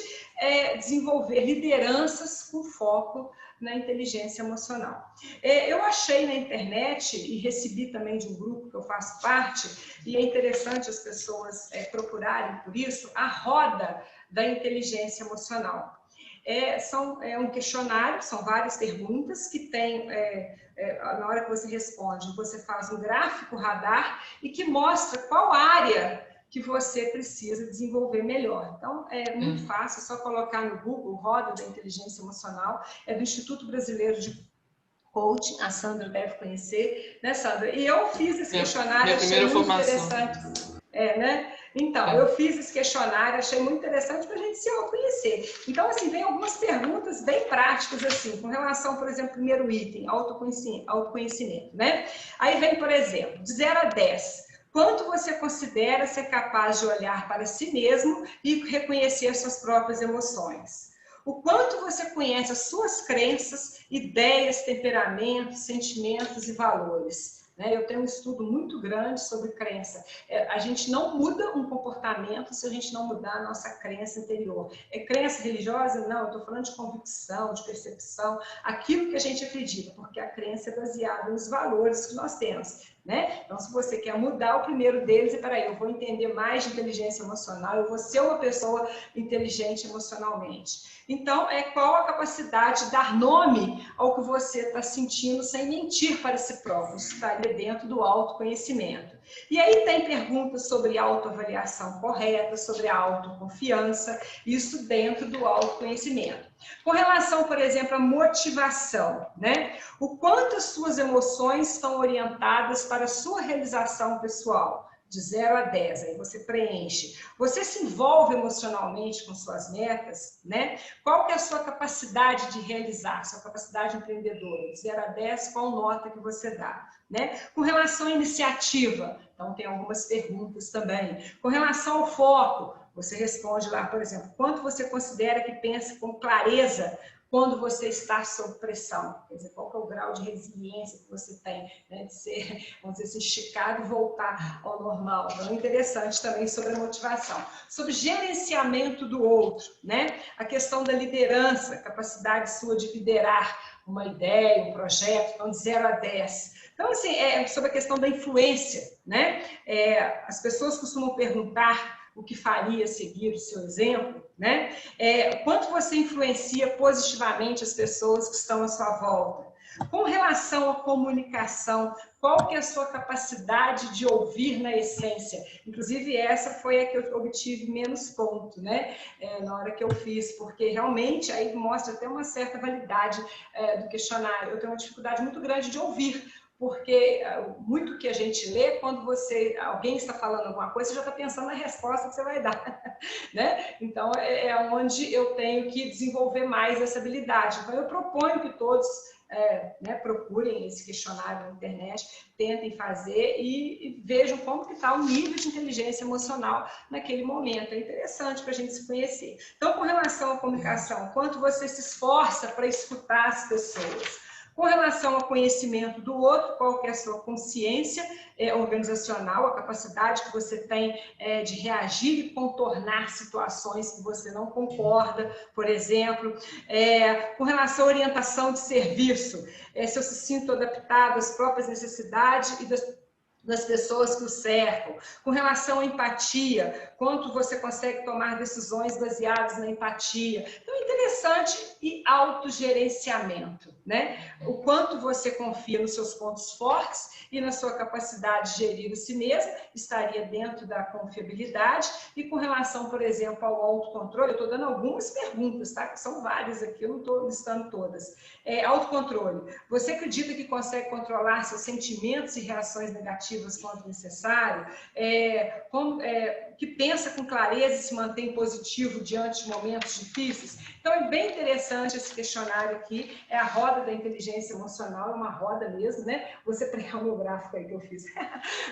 desenvolver lideranças com foco na inteligência emocional. Eu achei na internet e recebi também de um grupo que eu faço parte, e é interessante as pessoas procurarem por isso, a roda da inteligência emocional. É um questionário, são várias perguntas que tem, na hora que você responde, você faz um gráfico radar e que mostra qual área que você precisa desenvolver melhor. Então, é muito fácil, é só colocar no Google, Roda da Inteligência Emocional, é do Instituto Brasileiro de Coaching, a Sandra deve conhecer, né, Sandra? E eu fiz esse questionário, achei muito interessante. Né? Então, eu fiz esse questionário, achei muito interessante para a gente se autoconhecer. Então, assim, tem algumas perguntas bem práticas, assim, com relação, por exemplo, primeiro item, autoconhecimento, né? Aí vem, por exemplo, de 0 a 10, quanto você considera ser capaz de olhar para si mesmo e reconhecer suas próprias emoções? O quanto você conhece as suas crenças, ideias, temperamentos, sentimentos e valores? Eu tenho um estudo muito grande sobre crença. A gente não muda um comportamento se a gente não mudar a nossa crença interior. É crença religiosa? Não, eu estou falando de convicção, de percepção, aquilo que a gente acredita, porque a crença é baseada nos valores que nós temos. Então, se você quer mudar, o primeiro deles é, peraí, eu vou entender mais de inteligência emocional, eu vou ser uma pessoa inteligente emocionalmente. Então, qual a capacidade de dar nome ao que você está sentindo sem mentir para si próprio? Isso estaria dentro do autoconhecimento. E aí tem perguntas sobre autoavaliação correta, sobre a autoconfiança, isso dentro do autoconhecimento. Com relação, por exemplo, à motivação, o quanto as suas emoções estão orientadas para a sua realização pessoal? De 0 a 10, aí você preenche. Você se envolve emocionalmente com suas metas, Qual que é a sua capacidade de realizar, sua capacidade empreendedora? De 0 a 10, qual nota que você dá? Com relação à iniciativa, então tem algumas perguntas também. Com relação ao foco, você responde lá, por exemplo, quanto você considera que pensa com clareza quando você está sob pressão? Quer dizer, qual que é o grau de resiliência que você tem, de ser, vamos dizer, esticado e voltar ao normal? Então, é interessante também sobre a motivação. Sobre gerenciamento do outro, A questão da liderança, a capacidade sua de liderar uma ideia, um projeto, então de 0 a 10. Então, assim, sobre a questão da influência, as pessoas costumam perguntar o que faria seguir o seu exemplo, quanto você influencia positivamente as pessoas que estão à sua volta. Com relação à comunicação, qual que é a sua capacidade de ouvir na essência? Inclusive, essa foi a que eu obtive menos ponto, na hora que eu fiz, porque realmente aí mostra até uma certa validade do questionário. Eu tenho uma dificuldade muito grande de ouvir, porque muito que a gente lê, quando alguém está falando alguma coisa, você já está pensando na resposta que você vai dar, Então, é onde eu tenho que desenvolver mais essa habilidade. Então, eu proponho que todos procurem esse questionário na internet, tentem fazer e vejam como que está o nível de inteligência emocional naquele momento. É interessante para a gente se conhecer. Então, com relação à comunicação, quanto você se esforça para escutar as pessoas? Com relação ao conhecimento do outro, qual que é a sua consciência organizacional, a capacidade que você tem de reagir e contornar situações que você não concorda, por exemplo. Com relação à orientação de serviço, se eu se sinto adaptado às próprias necessidades e das pessoas que o cercam. Com relação à empatia, quanto você consegue tomar decisões baseadas na empatia. Então, é interessante e autogerenciamento, O quanto você confia nos seus pontos fortes e na sua capacidade de gerir a si mesmo, estaria dentro da confiabilidade. E com relação, por exemplo, ao autocontrole, eu estou dando algumas perguntas, que são várias aqui, eu não estou listando todas. Autocontrole. Você acredita que consegue controlar seus sentimentos e reações negativas quanto necessário, que pensa com clareza e se mantém positivo diante de momentos difíceis? Então, é bem interessante esse questionário aqui, é a roda da inteligência emocional, é uma roda mesmo, Você preenche o meu gráfico aí que eu fiz.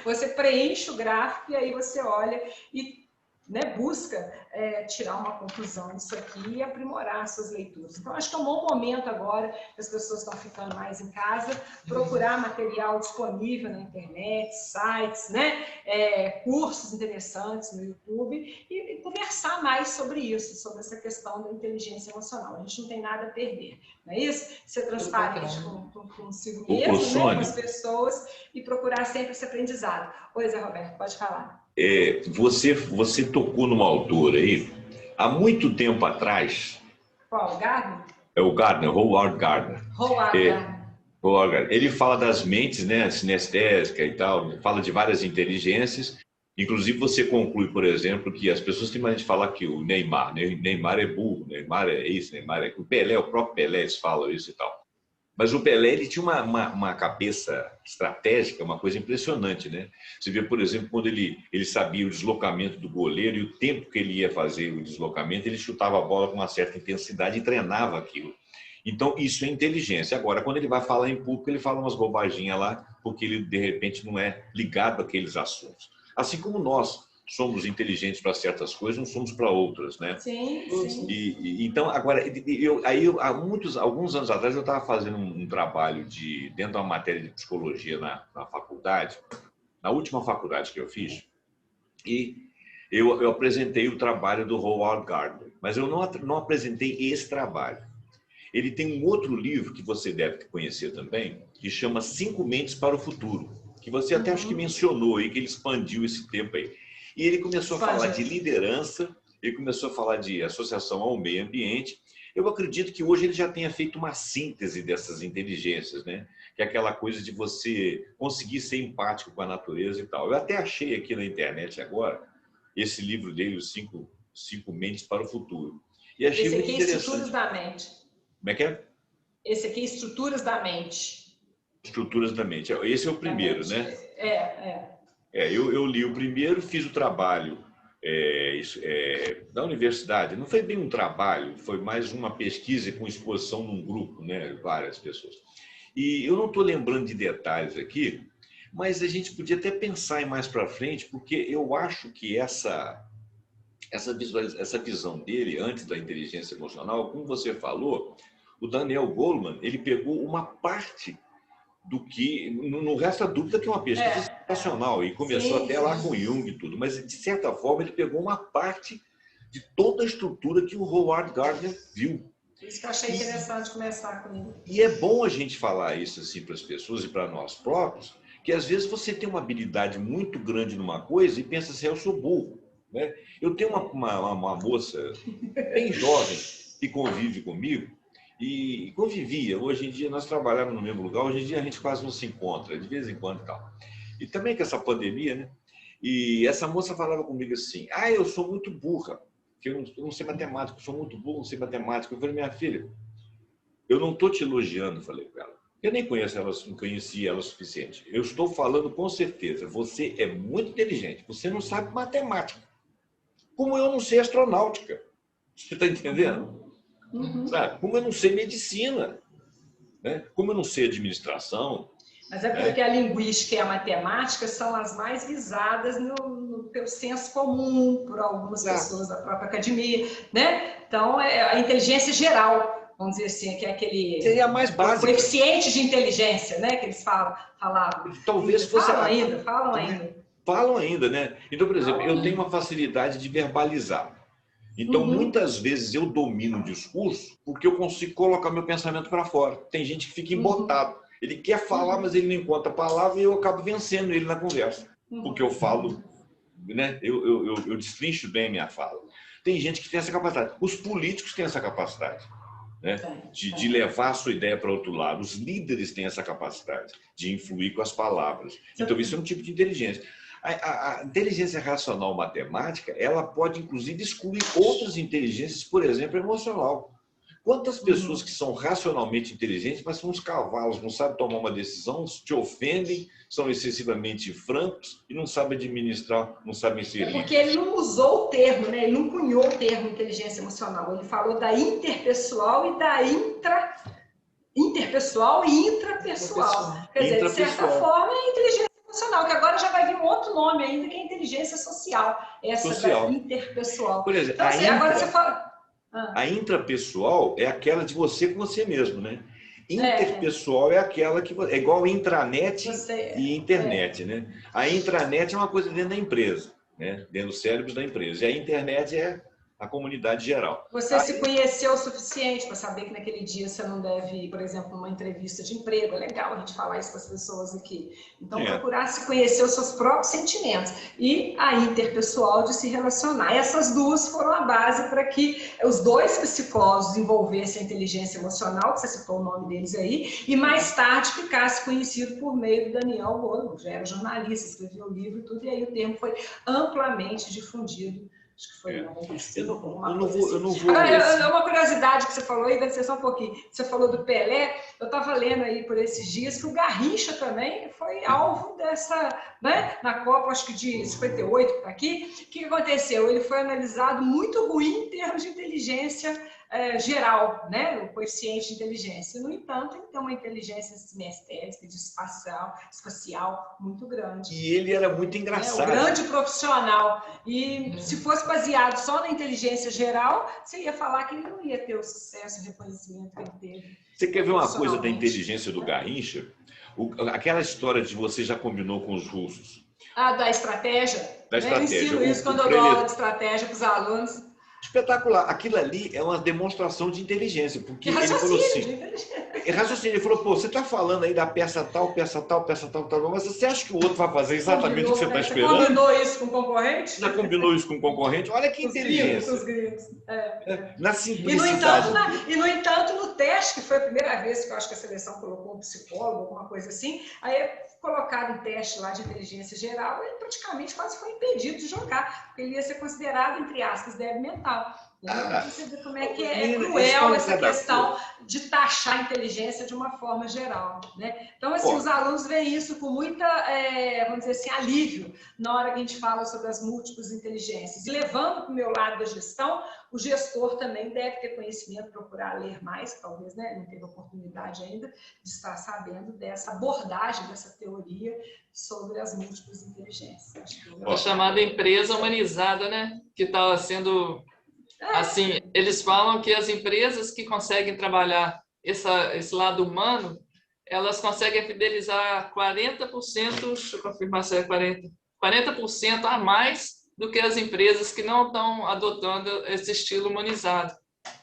Você preenche o gráfico e aí você olha e busca tirar uma conclusão disso aqui e aprimorar suas leituras. Então, acho que é um bom momento agora, que as pessoas estão ficando mais em casa, procurar material disponível na internet, sites, cursos interessantes no YouTube e conversar mais sobre isso, sobre essa questão da inteligência emocional. A gente não tem nada a perder, não é isso? Ser transparente consigo mesmo, com as pessoas e procurar sempre esse aprendizado. Oi, Zé Roberto, pode falar. Você tocou numa autora aí, há muito tempo atrás, Qual? Gardner? É o Gardner, Howard Gardner. Howard Gardner. Ele fala das mentes, né, sinestésica e tal, fala de várias inteligências. Inclusive, você conclui, por exemplo, que as pessoas têm mais de falar que o Neymar é burro, Neymar é isso, Neymar é... O Pelé, o próprio Pelé, eles falam isso e tal. Mas o Pelé, ele tinha uma cabeça estratégica, uma coisa impressionante, né? Você vê, por exemplo, quando ele sabia o deslocamento do goleiro e o tempo que ele ia fazer o deslocamento, ele chutava a bola com uma certa intensidade e treinava aquilo. Então, isso é inteligência. Agora, quando ele vai falar em público, ele fala umas bobaginhas lá, porque ele, de repente, não é ligado àqueles assuntos. Assim como nós somos inteligentes para certas coisas, não somos para outras, né? Sim, sim. Então, agora, alguns anos atrás, eu estava fazendo um trabalho dentro de uma matéria de psicologia na faculdade, na última faculdade que eu fiz, e eu apresentei o trabalho do Howard Gardner, mas eu não apresentei esse trabalho. Ele tem um outro livro que você deve conhecer também, que chama 5 Mentes para o Futuro, que você até acho que mencionou aí, que ele expandiu esse tempo aí. E ele começou a falar de liderança, ele começou a falar de associação ao meio ambiente. Eu acredito que hoje ele já tenha feito uma síntese dessas inteligências, né? Que é aquela coisa de você conseguir ser empático com a natureza e tal. Eu até achei aqui na internet agora esse livro dele, Os 5 Mentes para o Futuro. E achei muito interessante. Estruturas da mente. Como é que é? Esse aqui, Estruturas da Mente. Estruturas da Mente. Esse é o primeiro, né? Eu li o primeiro, fiz o trabalho da universidade. Não foi bem um trabalho, foi mais uma pesquisa com exposição num grupo, né? Várias pessoas. E eu não estou lembrando de detalhes aqui, mas a gente podia até pensar em mais para frente, porque eu acho que essa visão dele, antes da inteligência emocional, como você falou, o Daniel Goleman, ele pegou uma parte do que... Não resta dúvida que é uma pesquisa sensacional, e começou até lá com Jung e tudo, mas, de certa forma, ele pegou uma parte de toda a estrutura que o Howard Gardner viu. Por isso que eu achei interessante começar com ele. E é bom a gente falar isso assim para as pessoas e para nós próprios, que às vezes você tem uma habilidade muito grande numa coisa e pensa assim, eu sou burro, né? Eu tenho uma moça bem jovem que convive comigo, e convivia. Hoje em dia, nós trabalhamos no mesmo lugar, hoje em dia a gente quase não se encontra, de vez em quando e tal. E também com essa pandemia, né? E essa moça falava comigo assim, eu sou muito burra, que eu não sei matemática, eu sou muito burro, não sei matemática. Eu falei, minha filha, eu não estou te elogiando, falei com ela. Eu nem conheço ela, não conhecia ela o suficiente. Eu estou falando com certeza, você é muito inteligente, você não sabe matemática. Como eu não sei astronáutica. Você está entendendo? Sabe? Como eu não sei medicina, né? Como eu não sei administração. Mas é porque a linguística e a matemática são as mais visadas pelo senso comum, por algumas pessoas da própria academia, né? Então, a inteligência geral, vamos dizer assim, que é aquele... Seria a mais básica. Coeficiente de inteligência, né? Que eles falavam. Talvez fosse... Falam ainda, né? Então, por exemplo, eu tenho uma facilidade de verbalizar. Então, muitas vezes eu domino o discurso porque eu consigo colocar meu pensamento para fora. Tem gente que fica embotado. Ele quer falar, mas ele não encontra a palavra e eu acabo vencendo ele na conversa. Porque eu falo, né? Eu destrincho bem a minha fala. Tem gente que tem essa capacidade. Os políticos têm essa capacidade, né? De levar a sua ideia para outro lado. Os líderes têm essa capacidade de influir com as palavras. Então, isso é um tipo de inteligência. A inteligência racional matemática, ela pode, inclusive, excluir outras inteligências, por exemplo, emocional. Quantas pessoas que são racionalmente inteligentes, mas são uns cavalos, não sabem tomar uma decisão, te ofendem, são excessivamente francos e não sabem administrar, não sabem ser líderes. Porque ele não usou o termo, né? Ele não cunhou o termo inteligência emocional. Ele falou da interpessoal e da interpessoal e intrapessoal. Quer dizer, de certa forma, é inteligência emocional, que agora já vai vir um outro nome ainda, que é inteligência social. Essa da interpessoal. Por exemplo, então, agora você fala... A intrapessoal é aquela de você com você mesmo, né? Interpessoal é aquela que é igual intranet e internet, né? A intranet é uma coisa dentro da empresa, né? Dentro dos cérebros da empresa. E a internet é a comunidade geral. Você se conheceu o suficiente para saber que naquele dia você não deve ir, por exemplo, numa entrevista de emprego. É legal a gente falar isso com as pessoas aqui. Então, procurar se conhecer os seus próprios sentimentos e a interpessoal de se relacionar. Essas duas foram a base para que os dois psicólogos desenvolvessem a inteligência emocional, que você citou o nome deles aí, e mais tarde ficasse conhecido por meio do Daniel Goleman, já era jornalista, escreveu o livro e tudo, e aí o termo foi amplamente difundido. Acho que foi eu não vou. Agora, uma curiosidade que você falou aí, deve ser só um pouquinho. Você falou do Pelé, eu estava lendo aí por esses dias que o Garrincha também foi alvo dessa, né? Na Copa, acho que de 58 para aqui. O que aconteceu? Ele foi analisado muito ruim em termos de inteligência geral, né? O coeficiente de inteligência. No entanto, ele tem uma inteligência sinestésica, espacial muito grande. E ele era muito engraçado. Um grande profissional. E se fosse baseado só na inteligência geral, você ia falar que ele não ia ter o sucesso e reconhecimento que ele teve. Você quer ver uma coisa da inteligência do Garrincha? Aquela história de você já combinou com os russos. Da estratégia. Da estratégia. Eu ensino isso quando eu dou aula de estratégia para os alunos. Espetacular. Aquilo ali é uma demonstração de inteligência, porque ele falou assim, raciocínio, ele falou, pô, você está falando aí da peça tal, peça tal, peça tal, tal, mas você acha que o outro vai fazer exatamente o que você está esperando? Você combinou isso com o concorrente? Já combinou isso com o concorrente? Olha que inteligência. Os gringos. Na simplicidade. E, no entanto, no teste, que foi a primeira vez que eu acho que a seleção colocou um psicólogo, alguma coisa assim, aí colocado um teste lá de inteligência geral, ele praticamente quase foi impedido de jogar, porque ele ia ser considerado, entre aspas, débil mental. Você vê como é que é cruel essa questão de taxar a inteligência de uma forma geral, né? Então, assim, os alunos veem isso com muita, vamos dizer assim, alívio na hora que a gente fala sobre as múltiplas inteligências. E levando para o meu lado da gestão, o gestor também deve ter conhecimento, procurar ler mais, talvez, né? Não teve oportunidade ainda de estar sabendo dessa abordagem, dessa teoria sobre as múltiplas inteligências. A chamada empresa humanizada, né? Que está sendo... Assim, eles falam que as empresas que conseguem trabalhar esse lado humano, elas conseguem fidelizar 40%, deixa eu confirmar se é 40% a mais do que as empresas que não estão adotando esse estilo humanizado.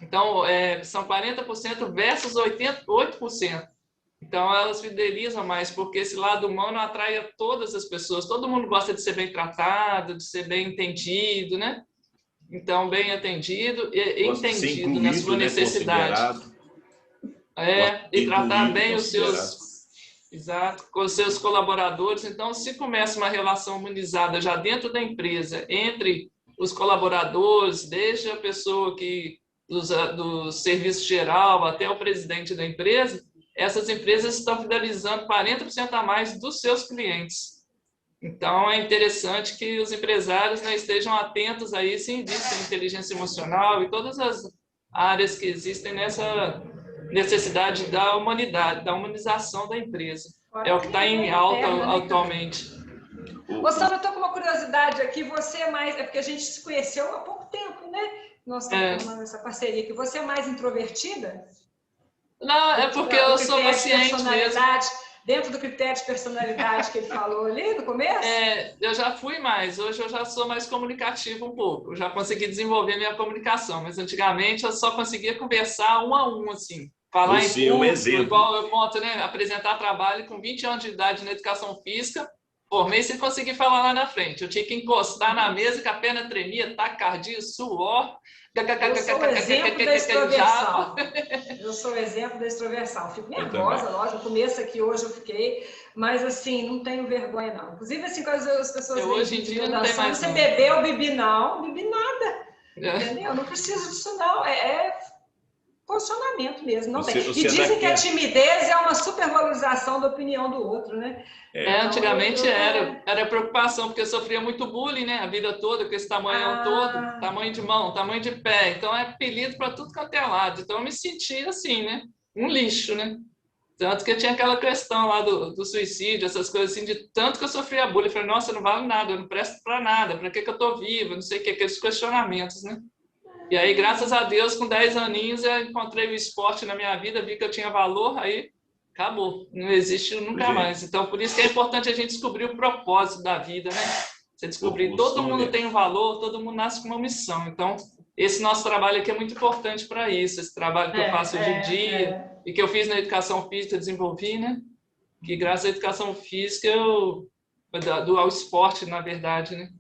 Então, são 40% versus 8%. Então, elas fidelizam mais, porque esse lado humano atrai a todas as pessoas. Todo mundo gosta de ser bem tratado, de ser bem entendido, né? Então, bem atendido e entendido na sua necessidade. E tratar bem os seus... Exato, com os seus colaboradores. Então, se começa uma relação humanizada já dentro da empresa, entre os colaboradores, desde a pessoa do serviço geral até o presidente da empresa, essas empresas estão fidelizando 40% a mais dos seus clientes. Então, é interessante que os empresários, né, estejam atentos a isso e invistam em inteligência emocional e todas as áreas que existem nessa necessidade da humanidade, da humanização da empresa. É o que está em alta atualmente. Ô, Sandra, eu estou com uma curiosidade aqui. Você é mais... É porque a gente se conheceu há pouco tempo, né? Nós estamos formando essa parceria aqui. Você é mais introvertida? Não, é porque eu sou paciente mesmo. Dentro do critério de personalidade que ele falou ali no começo? Eu já fui mais, hoje eu já sou mais comunicativo um pouco, eu já consegui desenvolver minha comunicação, mas antigamente eu só conseguia conversar um a um, assim, falar em público, igual eu conto, né, apresentar trabalho com 20 anos de idade na educação física, formei sem conseguir falar lá na frente, eu tinha que encostar na mesa que a perna tremia, taquicardia, suor. Eu sou o exemplo da extroversão. Eu sou o exemplo da extroversão. Fico nervosa, lógico. No começo aqui hoje eu fiquei, mas assim, não tenho vergonha, não. Inclusive, assim, quando as pessoas hoje em dia não tem mais. Você bebeu, bebi não, bebi nada. Entendeu? Não preciso disso, não. É posicionamento mesmo. Não tem. E dizem que a timidez é uma supervalorização da opinião do outro, né? Antigamente era preocupação, porque eu sofria muito bullying, né? A vida toda, com esse tamanho todo, tamanho de mão, tamanho de pé. Então é apelido para tudo quanto é lado. Então eu me sentia assim, né? Um lixo, né? Tanto que eu tinha aquela questão lá do suicídio, essas coisas assim, de tanto que eu sofria bullying. Eu falei, nossa, eu não valo nada, eu não presto para nada, para que eu tô viva, não sei o que, aqueles questionamentos, né? E aí, graças a Deus, com 10 aninhos, eu encontrei o esporte na minha vida, vi que eu tinha valor, aí acabou, não existe nunca mais. Então, por isso que é importante a gente descobrir o propósito da vida, né? Você descobrir, todo mundo tem um valor, todo mundo nasce com uma missão. Então, esse nosso trabalho aqui é muito importante para isso, esse trabalho que eu faço hoje em dia e que eu fiz na educação física, desenvolvi, né? Que graças à educação física, ao esporte, na verdade, né?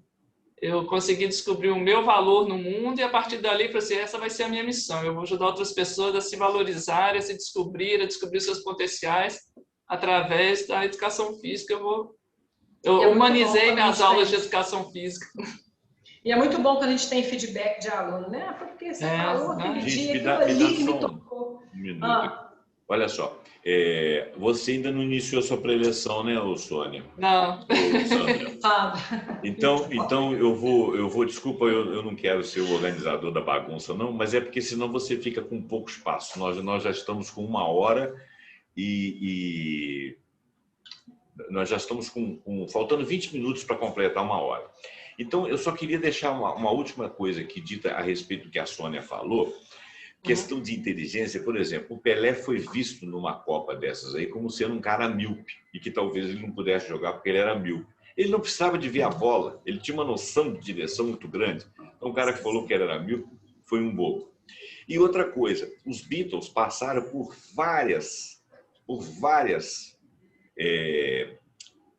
Eu consegui descobrir o meu valor no mundo e a partir dali, para assim, essa vai ser a minha missão. Eu vou ajudar outras pessoas a se valorizarem, a se descobrir, a descobrir seus potenciais através da educação física. Eu humanizei minhas aulas de educação física. E é muito bom quando a gente tem feedback de aluno, né? Porque você falou aquele dia, aquilo ali me tocou. Um minuto. Olha só, você ainda não iniciou a sua preleção, né, Sônia? Não. Sandra. Então eu vou, desculpa, eu não quero ser o organizador da bagunça, não, mas é porque senão você fica com pouco espaço. Nós já estamos com 1 hora e nós já estamos faltando 20 minutos para completar 1 hora. Então, eu só queria deixar uma última coisa aqui dita a respeito do que a Sônia falou. Questão de inteligência, por exemplo, o Pelé foi visto numa Copa dessas aí como sendo um cara míope e que talvez ele não pudesse jogar porque ele era míope. Ele não precisava de ver a bola, ele tinha uma noção de direção muito grande. Então, o cara que falou que ele era míope foi um bobo. E outra coisa, os Beatles passaram por várias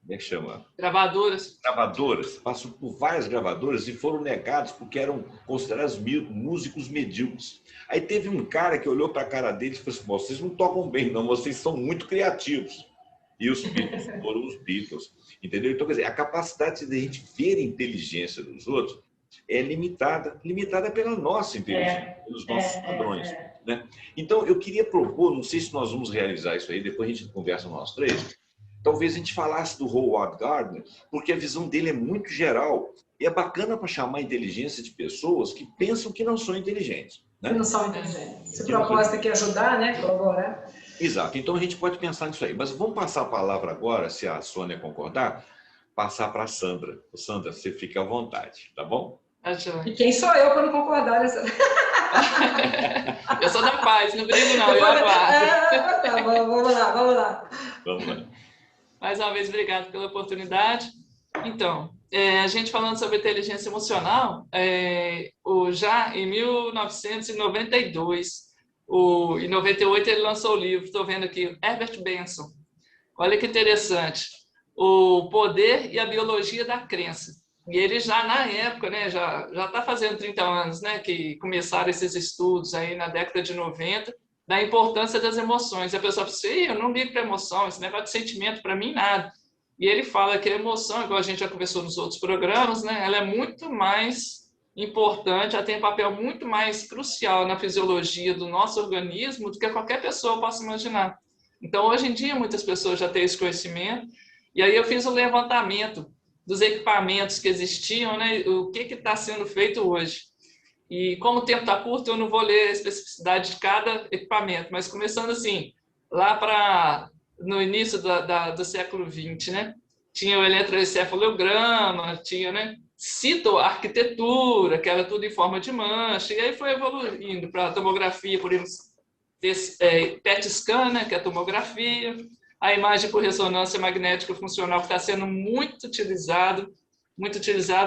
como é que chama? Gravadoras. Passam por várias gravadoras e foram negados porque eram considerados músicos medíocres. Aí teve um cara que olhou para a cara deles e falou assim: vocês não tocam bem, não, vocês são muito criativos. E os Beatles foram os Beatles. Entendeu? Então, quer dizer, a capacidade de a gente ver a inteligência dos outros é limitada pela nossa inteligência, pelos nossos padrões. Né? Então, eu queria propor, não sei se nós vamos realizar isso aí, depois a gente conversa nós três, talvez a gente falasse do Howard Gardner, porque a visão dele é muito geral e é bacana para chamar a inteligência de pessoas que pensam que não são inteligentes. Né? Que não são inteligentes. Se o propósito aqui é ajudar, né? Colaborar. Exato. Então a gente pode pensar nisso aí. Mas vamos passar a palavra agora, se a Sônia concordar, passar para a Sandra. Sandra, você fica à vontade, tá bom? E quem sou eu para não concordar nessa... Eu sou da paz, não brigo não, eu aguardo. Tá bom, vamos lá. Vamos lá. Mais uma vez, obrigado pela oportunidade. Então, a gente falando sobre inteligência emocional, já em 1992, em 98 ele lançou o livro, estou vendo aqui, Herbert Benson. Olha que interessante. O Poder e a Biologia da Crença. E ele já, na época, né, já está fazendo 30 anos, né, que começaram esses estudos aí na década de 90, da importância das emoções. E a pessoa fala assim: eu não ligo para emoção, esse negócio de sentimento, para mim, nada. E ele fala que a emoção, igual a gente já conversou nos outros programas, né, ela é muito mais importante, ela tem um papel muito mais crucial na fisiologia do nosso organismo do que qualquer pessoa possa imaginar. Então, hoje em dia, muitas pessoas já têm esse conhecimento. E aí eu fiz um levantamento dos equipamentos que existiam, né, o que está sendo feito hoje. E como o tempo está curto, eu não vou ler a especificidade de cada equipamento, mas começando assim, lá no início do século XX, né? Tinha o eletroencefalograma, tinha, né? Citoarquitetura, que era tudo em forma de mancha, e aí foi evoluindo para a tomografia, por exemplo, PET scan, né? Que é a tomografia, a imagem por ressonância magnética funcional, que está sendo muito utilizado,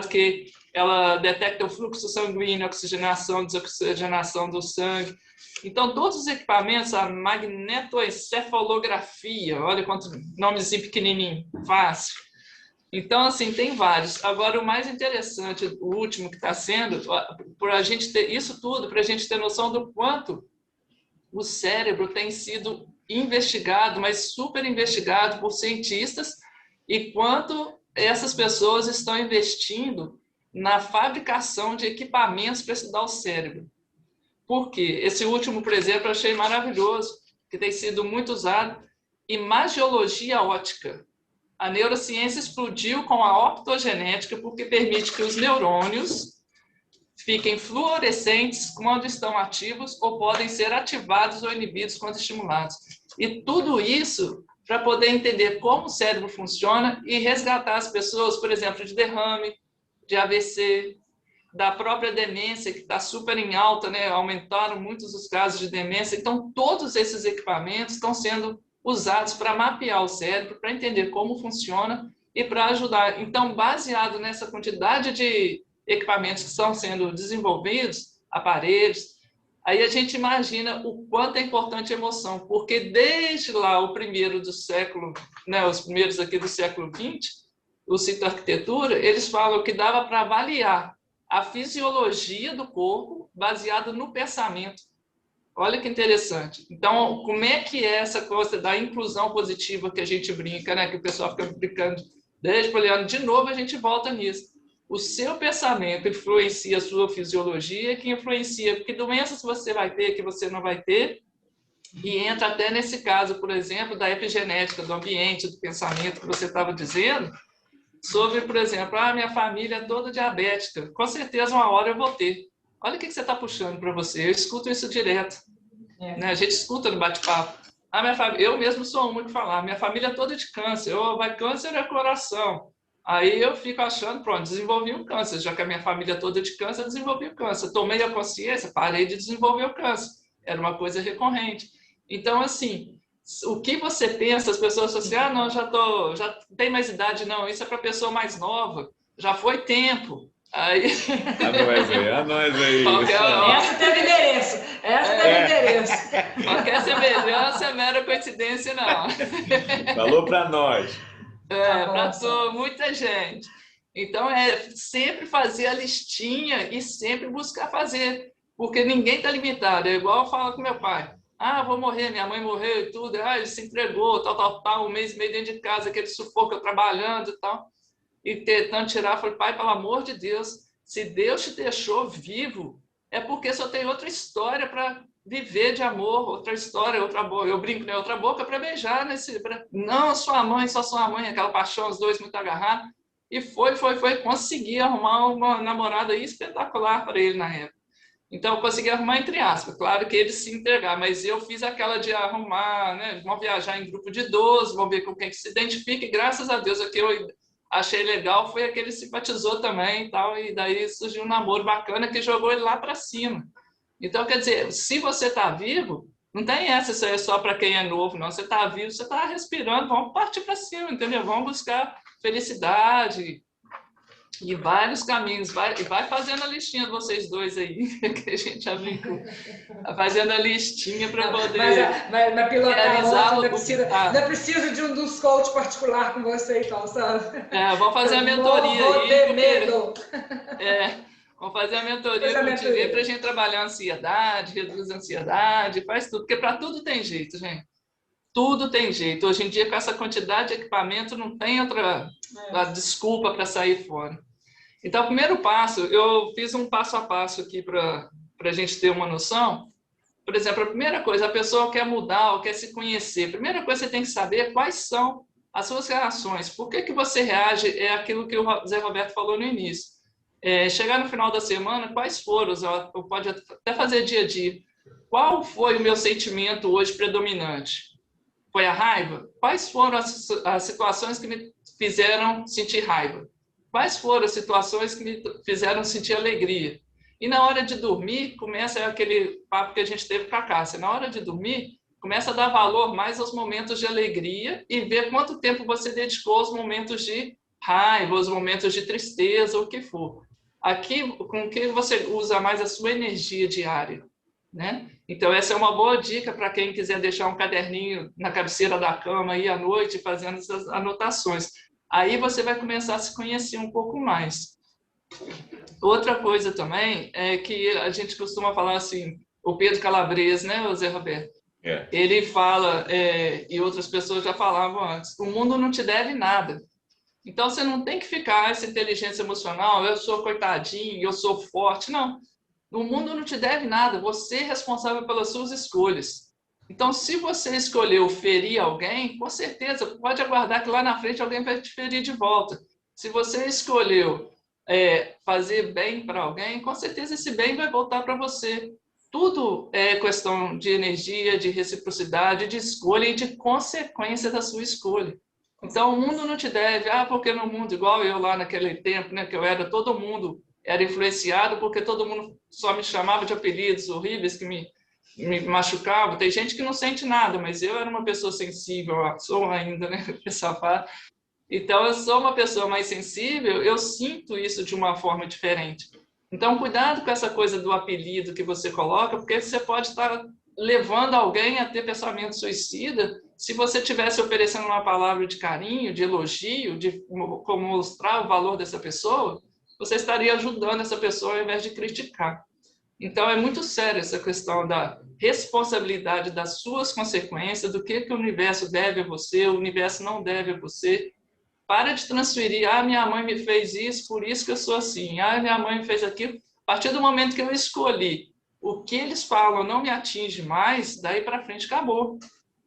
que ela detecta o fluxo sanguíneo, oxigenação, desoxigenação do sangue. Então, todos os equipamentos, a magnetoencefalografia, olha quanto nomezinho pequenininho, fácil. Então, assim, tem vários. Agora, o mais interessante, o último que está sendo, por a gente ter isso tudo, para a gente ter noção do quanto o cérebro tem sido investigado, mas super investigado por cientistas, e quanto essas pessoas estão investindo na fabricação de equipamentos para estudar o cérebro. Por quê? Esse último, por exemplo, eu achei maravilhoso, que tem sido muito usado, imagiologia óptica. A neurociência explodiu com a optogenética porque permite que os neurônios fiquem fluorescentes quando estão ativos ou podem ser ativados ou inibidos quando estimulados. E tudo isso para poder entender como o cérebro funciona e resgatar as pessoas, por exemplo, de derrame, de AVC, da própria demência, que está super em alta, né? Aumentaram muitos os casos de demência. Então, todos esses equipamentos estão sendo usados para mapear o cérebro, para entender como funciona e para ajudar. Então, baseado nessa quantidade de equipamentos que estão sendo desenvolvidos, aparelhos. Aí a gente imagina o quanto é importante a emoção, porque desde lá, o primeiro do século, né, os primeiros aqui do século XX, o Citoarquitetura, eles falam que dava para avaliar a fisiologia do corpo baseado no pensamento. Olha que interessante. Então, como é que é essa coisa da inclusão positiva que a gente brinca, né? Que o pessoal fica brincando desde Poliana. De novo, a gente volta nisso. O seu pensamento influencia a sua fisiologia, que influencia que doenças você vai ter, que você não vai ter, e entra até nesse caso, por exemplo, da epigenética, do ambiente, do pensamento que você estava dizendo, sobre, por exemplo, minha família é toda diabética, com certeza uma hora eu vou ter. Olha o que você está puxando para você. Eu escuto isso direto. Né? A gente escuta no bate-papo. Eu mesmo sou uma que falar. Minha família é toda de câncer. Vai câncer é coração. Aí eu fico achando, pronto, desenvolvi um câncer. Já que a minha família é toda de câncer, eu desenvolvi o câncer. Tomei a consciência, parei de desenvolver o câncer. Era uma coisa recorrente. Então, assim, o que você pensa, as pessoas falam assim, não, já tem mais idade. Não, isso é para pessoa mais nova. Já foi tempo. Aí... A nós aí. Essa teve endereço. Qualquer semelhança é mera coincidência, não. Falou para nós. Para muita gente. Então, sempre fazer a listinha e sempre buscar fazer, porque ninguém está limitado. É igual eu falo com meu pai. Vou morrer, minha mãe morreu e tudo. Ele se entregou, tal, um mês e meio dentro de casa, aquele sufoco, eu trabalhando e tal. E tentando tirar, eu falei, pai, pelo amor de Deus, se Deus te deixou vivo, é porque só tem outra história para viver de amor, outra história, outra boca. Eu brinco, né? Outra boca para beijar. Não, sua mãe, só sua mãe, aquela paixão, os dois muito agarrados. E foi, consegui arrumar uma namorada espetacular para ele na época. Então, eu consegui arrumar entre aspas. Claro que ele se entregar, mas eu fiz aquela de arrumar, né? Vamos viajar em grupo de 12, vamos ver com quem que se identifica, e graças a Deus, aqui eu achei legal, foi aquele que simpatizou também e tal, e daí surgiu um namoro bacana que jogou ele lá para cima. Então, quer dizer, se você está vivo, não tem essa, isso é só para quem é novo, não. Você está vivo, você está respirando, vamos partir para cima, entendeu? Vamos buscar felicidade e vários caminhos. Vai fazendo a listinha de vocês dois aí, que a gente já brincou. Fazendo a listinha para poder mas pilotar realizar não precisa de um dos coach particular com você, então, sabe? Vamos fazer a mentoria aí. Vamos fazer a mentoria contigo para a gente trabalhar a ansiedade, reduz a ansiedade, faz tudo, porque para tudo tem jeito, gente. Tudo tem jeito. Hoje em dia, com essa quantidade de equipamento, não tem outra desculpa para sair fora. Então, o primeiro passo, eu fiz um passo a passo aqui para a gente ter uma noção. Por exemplo, a primeira coisa, a pessoa quer mudar ou quer se conhecer. A primeira coisa que você tem que saber quais são as suas reações. Por que você reage? É aquilo que o Zé Roberto falou no início. Chegar no final da semana, quais foram? Pode até fazer dia a dia. Qual foi o meu sentimento hoje predominante? Foi a raiva? Quais foram as situações que me fizeram sentir raiva? Quais foram as situações que me fizeram sentir alegria? E na hora de dormir, começa aquele papo que a gente teve com a Cássia. Na hora de dormir, começa a dar valor mais aos momentos de alegria e ver quanto tempo você dedicou aos momentos de raiva, aos momentos de tristeza, o que for. Aqui, com que você usa mais a sua energia diária, né? Então, essa é uma boa dica para quem quiser deixar um caderninho na cabeceira da cama aí à noite, fazendo essas anotações. Aí você vai começar a se conhecer um pouco mais. Outra coisa também é que a gente costuma falar assim, o Pedro Calabres, né, o Zé Roberto? Ele fala, e outras pessoas já falavam antes, o mundo não te deve nada. Então, você não tem que ficar essa inteligência emocional, eu sou coitadinho, eu sou forte, não. O mundo não te deve nada, você é responsável pelas suas escolhas. Então, se você escolheu ferir alguém, com certeza, pode aguardar que lá na frente alguém vai te ferir de volta. Se você escolheu fazer bem para alguém, com certeza esse bem vai voltar para você. Tudo é questão de energia, de reciprocidade, de escolha e de consequência da sua escolha. Então, o mundo não te deve, porque no mundo, igual eu lá naquele tempo, né, que eu era, todo mundo era influenciado, porque todo mundo só me chamava de apelidos horríveis que me machucavam. Tem gente que não sente nada, mas eu era uma pessoa sensível, sou ainda, né, pessoal fala. Então, eu sou uma pessoa mais sensível, eu sinto isso de uma forma diferente. Então, cuidado com essa coisa do apelido que você coloca, porque você pode estar levando alguém a ter pensamento suicida se você estivesse oferecendo uma palavra de carinho, de elogio, de como mostrar o valor dessa pessoa, você estaria ajudando essa pessoa ao invés de criticar. Então, é muito sério essa questão da responsabilidade das suas consequências, do que o universo deve a você, o universo não deve a você. Para de transferir, minha mãe me fez isso, por isso que eu sou assim, minha mãe me fez aquilo. A partir do momento que eu escolhi o que eles falam não me atinge mais, daí para frente acabou.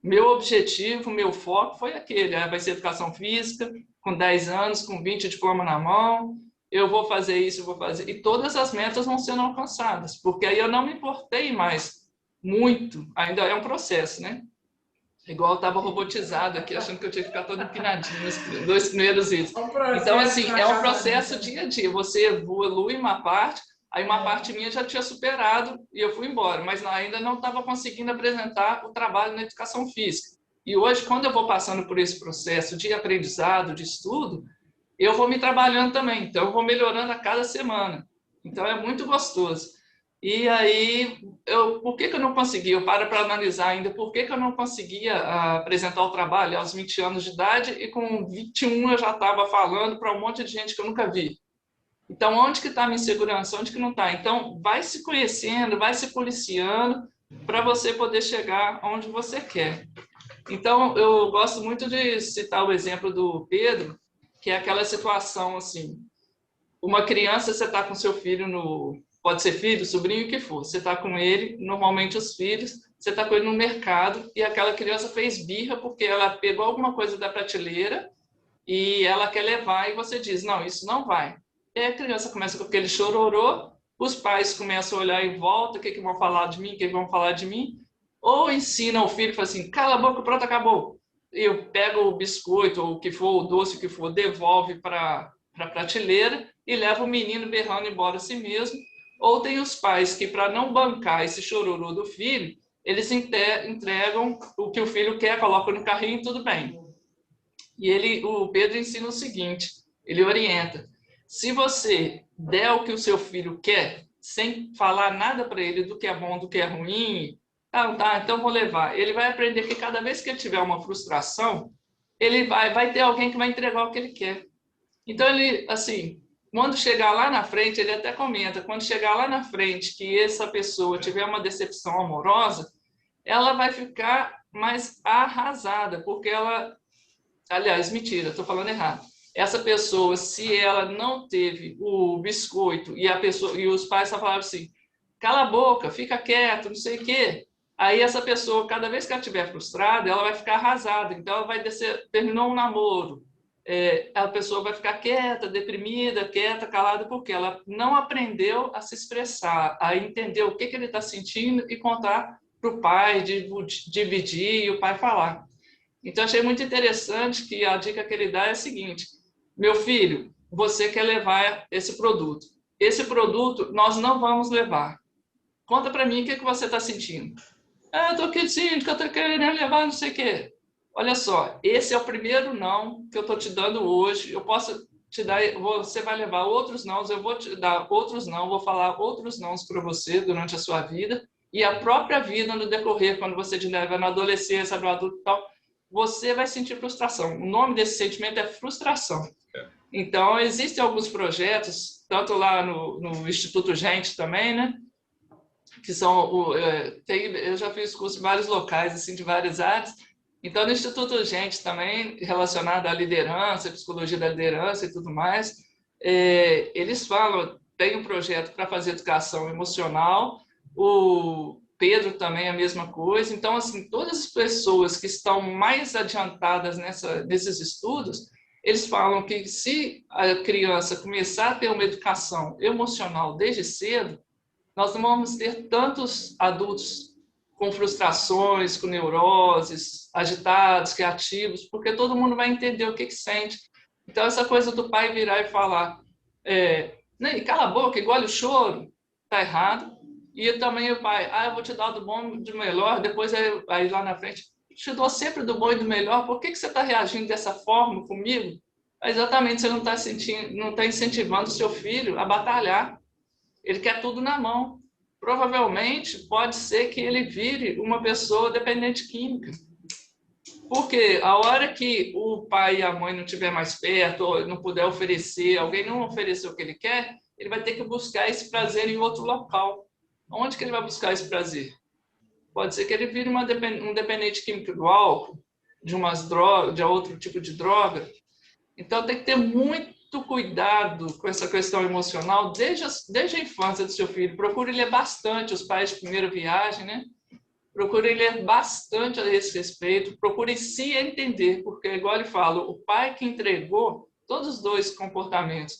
Meu objetivo, meu foco foi aquele, vai ser educação física, com 10 anos, com 20 diplomas na mão, eu vou fazer isso, eu vou fazer... E todas as metas vão sendo alcançadas, porque aí eu não me importei mais muito, ainda é um processo, né? Igual eu estava robotizado aqui, achando que eu tinha que ficar todo empinadinho nos 2 primeiros vídeos. Então, assim, é um processo dia a dia. Você evolui uma parte, aí uma parte minha já tinha superado e eu fui embora, mas ainda não estava conseguindo apresentar o trabalho na educação física. E hoje, quando eu vou passando por esse processo de aprendizado, de estudo, eu vou me trabalhando também. Então, eu vou melhorando a cada semana. Então, é muito gostoso. E aí, por que eu não consegui? Eu paro para analisar ainda por que eu não conseguia apresentar o trabalho aos 20 anos de idade e com 21 eu já estava falando para um monte de gente que eu nunca vi. Então, onde que está a minha insegurança? Onde que não está? Então, vai se conhecendo, vai se policiando para você poder chegar onde você quer. Então, eu gosto muito de citar o exemplo do Pedro, que é aquela situação assim, uma criança, você está com seu filho pode ser filho, sobrinho, o que for. Você está com ele, normalmente os filhos, você está com ele no mercado e aquela criança fez birra porque ela pegou alguma coisa da prateleira e ela quer levar e você diz, não, isso não vai. E aí a criança começa com aquele chororô, os pais começam a olhar em volta, o que vão falar de mim, o que vão falar de mim, ou ensina o filho e fala assim, cala a boca, pronto, acabou. Eu pego o biscoito, ou o que for, o doce, o que for, devolve para a prateleira e leva o menino berrando embora a si mesmo. Ou tem os pais que, para não bancar esse chororô do filho, eles entregam o que o filho quer, colocam no carrinho e tudo bem. E o Pedro ensina o seguinte, ele orienta, se você der o que o seu filho quer, sem falar nada para ele do que é bom, do que é ruim, tá, então vou levar. Ele vai aprender que cada vez que ele tiver uma frustração, ele vai ter alguém que vai entregar o que ele quer. Então, ele, assim, quando chegar lá na frente, ele até comenta, quando chegar lá na frente que essa pessoa tiver uma decepção amorosa, ela vai ficar mais arrasada, porque ela... Aliás, mentira, estou falando errado. Essa pessoa, se ela não teve o biscoito e os pais só falaram assim, cala a boca, fica quieto, não sei o quê. Aí essa pessoa, cada vez que ela estiver frustrada, ela vai ficar arrasada. Então, ela vai terminou um namoro. A pessoa vai ficar quieta, deprimida, quieta, calada, porque ela não aprendeu a se expressar, a entender o que ele está sentindo e contar para o pai, dividir e o pai falar. Então, achei muito interessante que a dica que ele dá é a seguinte, meu filho, você quer levar esse produto. Esse produto nós não vamos levar. Conta para mim o que você está sentindo. Eu estou aqui sentindo que eu estou querendo levar não sei o quê. Olha só, esse é o primeiro não que eu estou te dando hoje. Eu posso te dar, você vai levar outros nãos, eu vou te dar outros não, vou falar outros nãos para você durante a sua vida. E a própria vida no decorrer, quando você estiver na adolescência, no adulto e tal, você vai sentir frustração. O nome desse sentimento é frustração. Então, existem alguns projetos, tanto lá no Instituto Gente também, né? Que são... eu já fiz curso em vários locais, assim, de várias áreas. Então, no Instituto Gente também, relacionado à liderança, psicologia da liderança e tudo mais, eles falam, tem um projeto para fazer educação emocional, o Pedro também é a mesma coisa. Então, assim, todas as pessoas que estão mais adiantadas nesses estudos, eles falam que se a criança começar a ter uma educação emocional desde cedo, nós não vamos ter tantos adultos com frustrações, com neuroses, agitados, criativos, porque todo mundo vai entender o que sente. Então, essa coisa do pai virar e falar, cala a boca, engole o choro, está errado. E também o pai, eu vou te dar do bom e do melhor, depois aí lá na frente, te dou sempre do bom e do melhor, por que você está reagindo dessa forma comigo? Exatamente, você não está incentivando o seu filho a batalhar. Ele quer tudo na mão. Provavelmente, pode ser que ele vire uma pessoa dependente química. Porque a hora que o pai e a mãe não estiver mais perto, ou não puder oferecer, alguém não oferecer o que ele quer, ele vai ter que buscar esse prazer em outro local. Onde que ele vai buscar esse prazer? Pode ser que ele vire um dependente químico do álcool, de umas drogas, de outro tipo de droga. Então, tem que ter muito cuidado com essa questão emocional desde a infância do seu filho. Procure ler bastante os pais de primeira viagem, né? Procure ler bastante a esse respeito, procure se entender, porque, igual ele fala, o pai que entregou todos os dois comportamentos,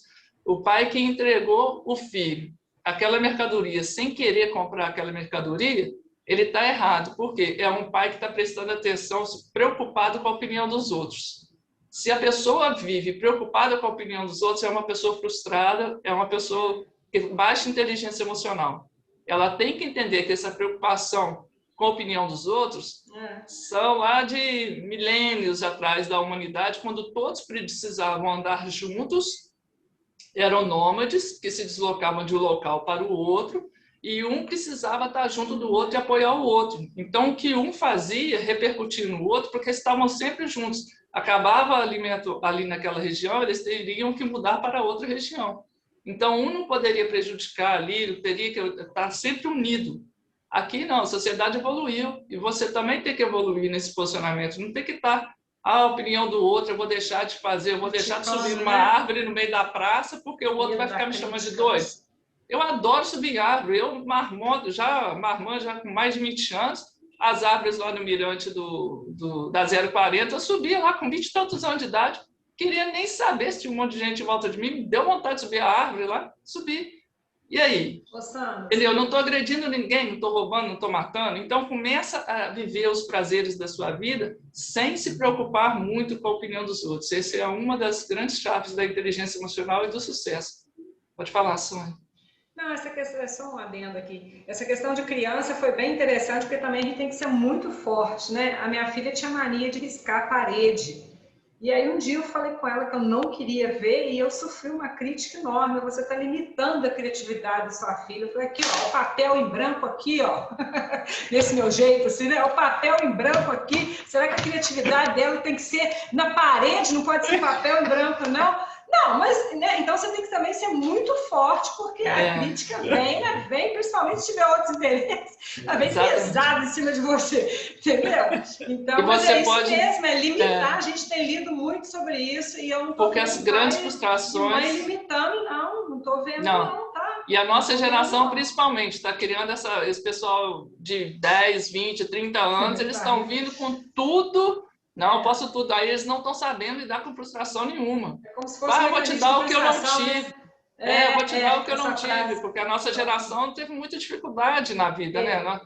o pai que entregou o filho, aquela mercadoria, sem querer comprar aquela mercadoria, ele está errado, porque é um pai que está prestando atenção, preocupado com a opinião dos outros. Se a pessoa vive preocupada com a opinião dos outros, é uma pessoa frustrada, é uma pessoa que tem baixa inteligência emocional. Ela tem que entender que essa preocupação com a opinião dos outros são lá de milênios atrás da humanidade, quando todos precisavam andar juntos, eram nômades que se deslocavam de um local para o outro, e um precisava estar junto do outro e apoiar o outro. Então, o que um fazia repercutia no outro, porque estavam sempre juntos. Acabava o alimento ali naquela região, eles teriam que mudar para outra região. Então, um não poderia prejudicar ali, teria que estar sempre unido. Aqui não, a sociedade evoluiu e você também tem que evoluir nesse posicionamento. Não tem que estar a opinião do outro, eu vou deixar de fazer, eu vou deixar de subir numa árvore no meio da praça porque o outro vai ficar me chamando de doido. Eu adoro subir em árvore, eu marmota já com mais de 20 anos, as árvores lá no mirante da 040, eu subia lá com 20 e tantos anos de idade, queria nem saber se tinha um monte de gente em volta de mim, me deu vontade de subir a árvore lá, subi. E aí? Eu não estou agredindo ninguém, não estou roubando, não estou matando. Então, começa a viver os prazeres da sua vida sem se preocupar muito com a opinião dos outros. Essa é uma das grandes chaves da inteligência emocional e do sucesso. Pode falar, Sônia. Não, essa questão é só um adendo aqui. Essa questão de criança foi bem interessante, porque também a gente tem que ser muito forte, né? A minha filha tinha mania de riscar a parede. E aí um dia eu falei com ela que eu não queria ver e eu sofri uma crítica enorme. Você está limitando a criatividade da sua filha. Eu falei, aqui, ó, o papel em branco aqui, ó. Desse meu jeito, assim, né? O papel em branco aqui. Será que a criatividade dela tem que ser na parede? Não pode ser papel em branco, não? Não, mas, né, então você tem que também ser muito forte, porque a crítica vem, né, vem, principalmente se tiver outros interesses, ela vem pesada em cima de você, entendeu? Então, mas é isso mesmo, é limitar, a gente tem lido muito sobre isso, e eu não estou vendo as grandes frustrações... Não é limitando, não estou vendo não, tá? E a nossa geração, principalmente, está criando esse pessoal de 10, 20, 30 anos, eles estão vindo com tudo... Não, eu posso tudo. Aí eles não estão sabendo lidar com frustração nenhuma. É como se fosse eu vou te dar o que eu não tive. Eu vou te dar o que eu não frase. tive, porque a nossa geração teve muita dificuldade na vida, né?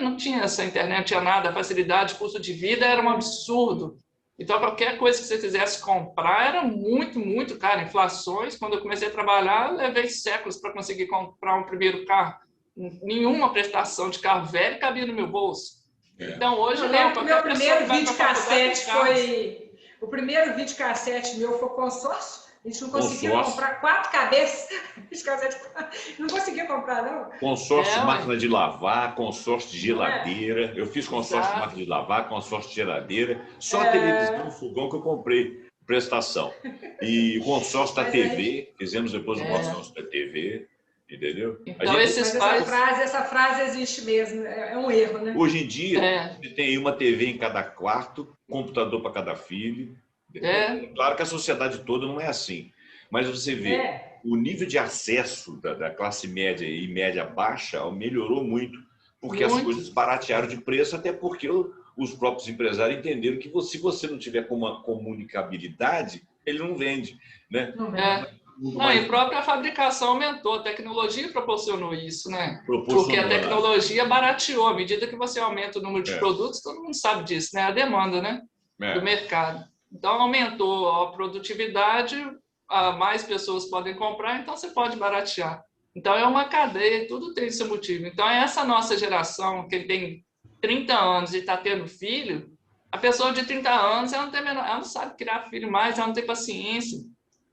Não tinha essa internet, não tinha nada, a facilidade, custo de vida era um absurdo. Então, qualquer coisa que você quisesse comprar era muito, muito caro. Inflações, quando eu comecei a trabalhar, eu levei séculos para conseguir comprar um primeiro carro. Nenhuma prestação de carro velho cabia no meu bolso. Então, hoje, meu primeiro videocassete foi... O primeiro videocassete meu foi consórcio. A gente não conseguia comprar 4 cabeças. Não conseguia comprar, não. Consórcio de máquina de lavar, consórcio de geladeira. Eu fiz consórcio de máquina de lavar, consórcio de geladeira. Só a televisão, o fogão que eu comprei, prestação. E o consórcio da TV, fizemos depois o consórcio da TV. Entendeu? Então, essa frase existe mesmo, é um erro, né? Hoje em dia, você tem uma TV em cada quarto, computador para cada filho. Claro que a sociedade toda não é assim, mas você vê o nível de acesso da classe média e média baixa melhorou muito, porque as coisas baratearam de preço, até porque os próprios empresários entenderam que se você não tiver uma comunicabilidade, ele não vende, né? Não vende. E a própria fabricação aumentou, a tecnologia proporcionou isso, né? Porque a tecnologia barateou, à medida que você aumenta o número de produtos, todo mundo sabe disso, né? A demanda, né? Do mercado. Então, aumentou a produtividade, mais pessoas podem comprar, então você pode baratear. Então, é uma cadeia, tudo tem seu motivo. Então, essa nossa geração, que tem 30 anos e está tendo filho, a pessoa de 30 anos, ela não sabe criar filho mais, ela não tem paciência.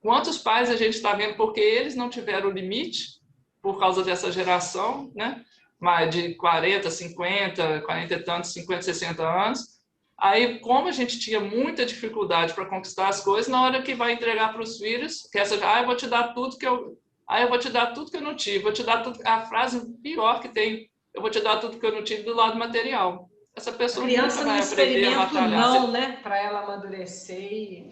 Quantos pais a gente está vendo porque eles não tiveram o limite por causa dessa geração, né? Mais de 40, 50, 40 e tantos, 50, 60 anos. Aí, como a gente tinha muita dificuldade para conquistar as coisas, na hora que vai entregar para os filhos, que essa, eu vou te dar tudo que eu vou te dar tudo que eu não tive, vou te dar tudo, a frase pior que tem, eu vou te dar tudo que eu não tive do lado material. Essa pessoa a criança nunca vai não aprender a experimenta batalhar. não, né? Para ela amadurecer.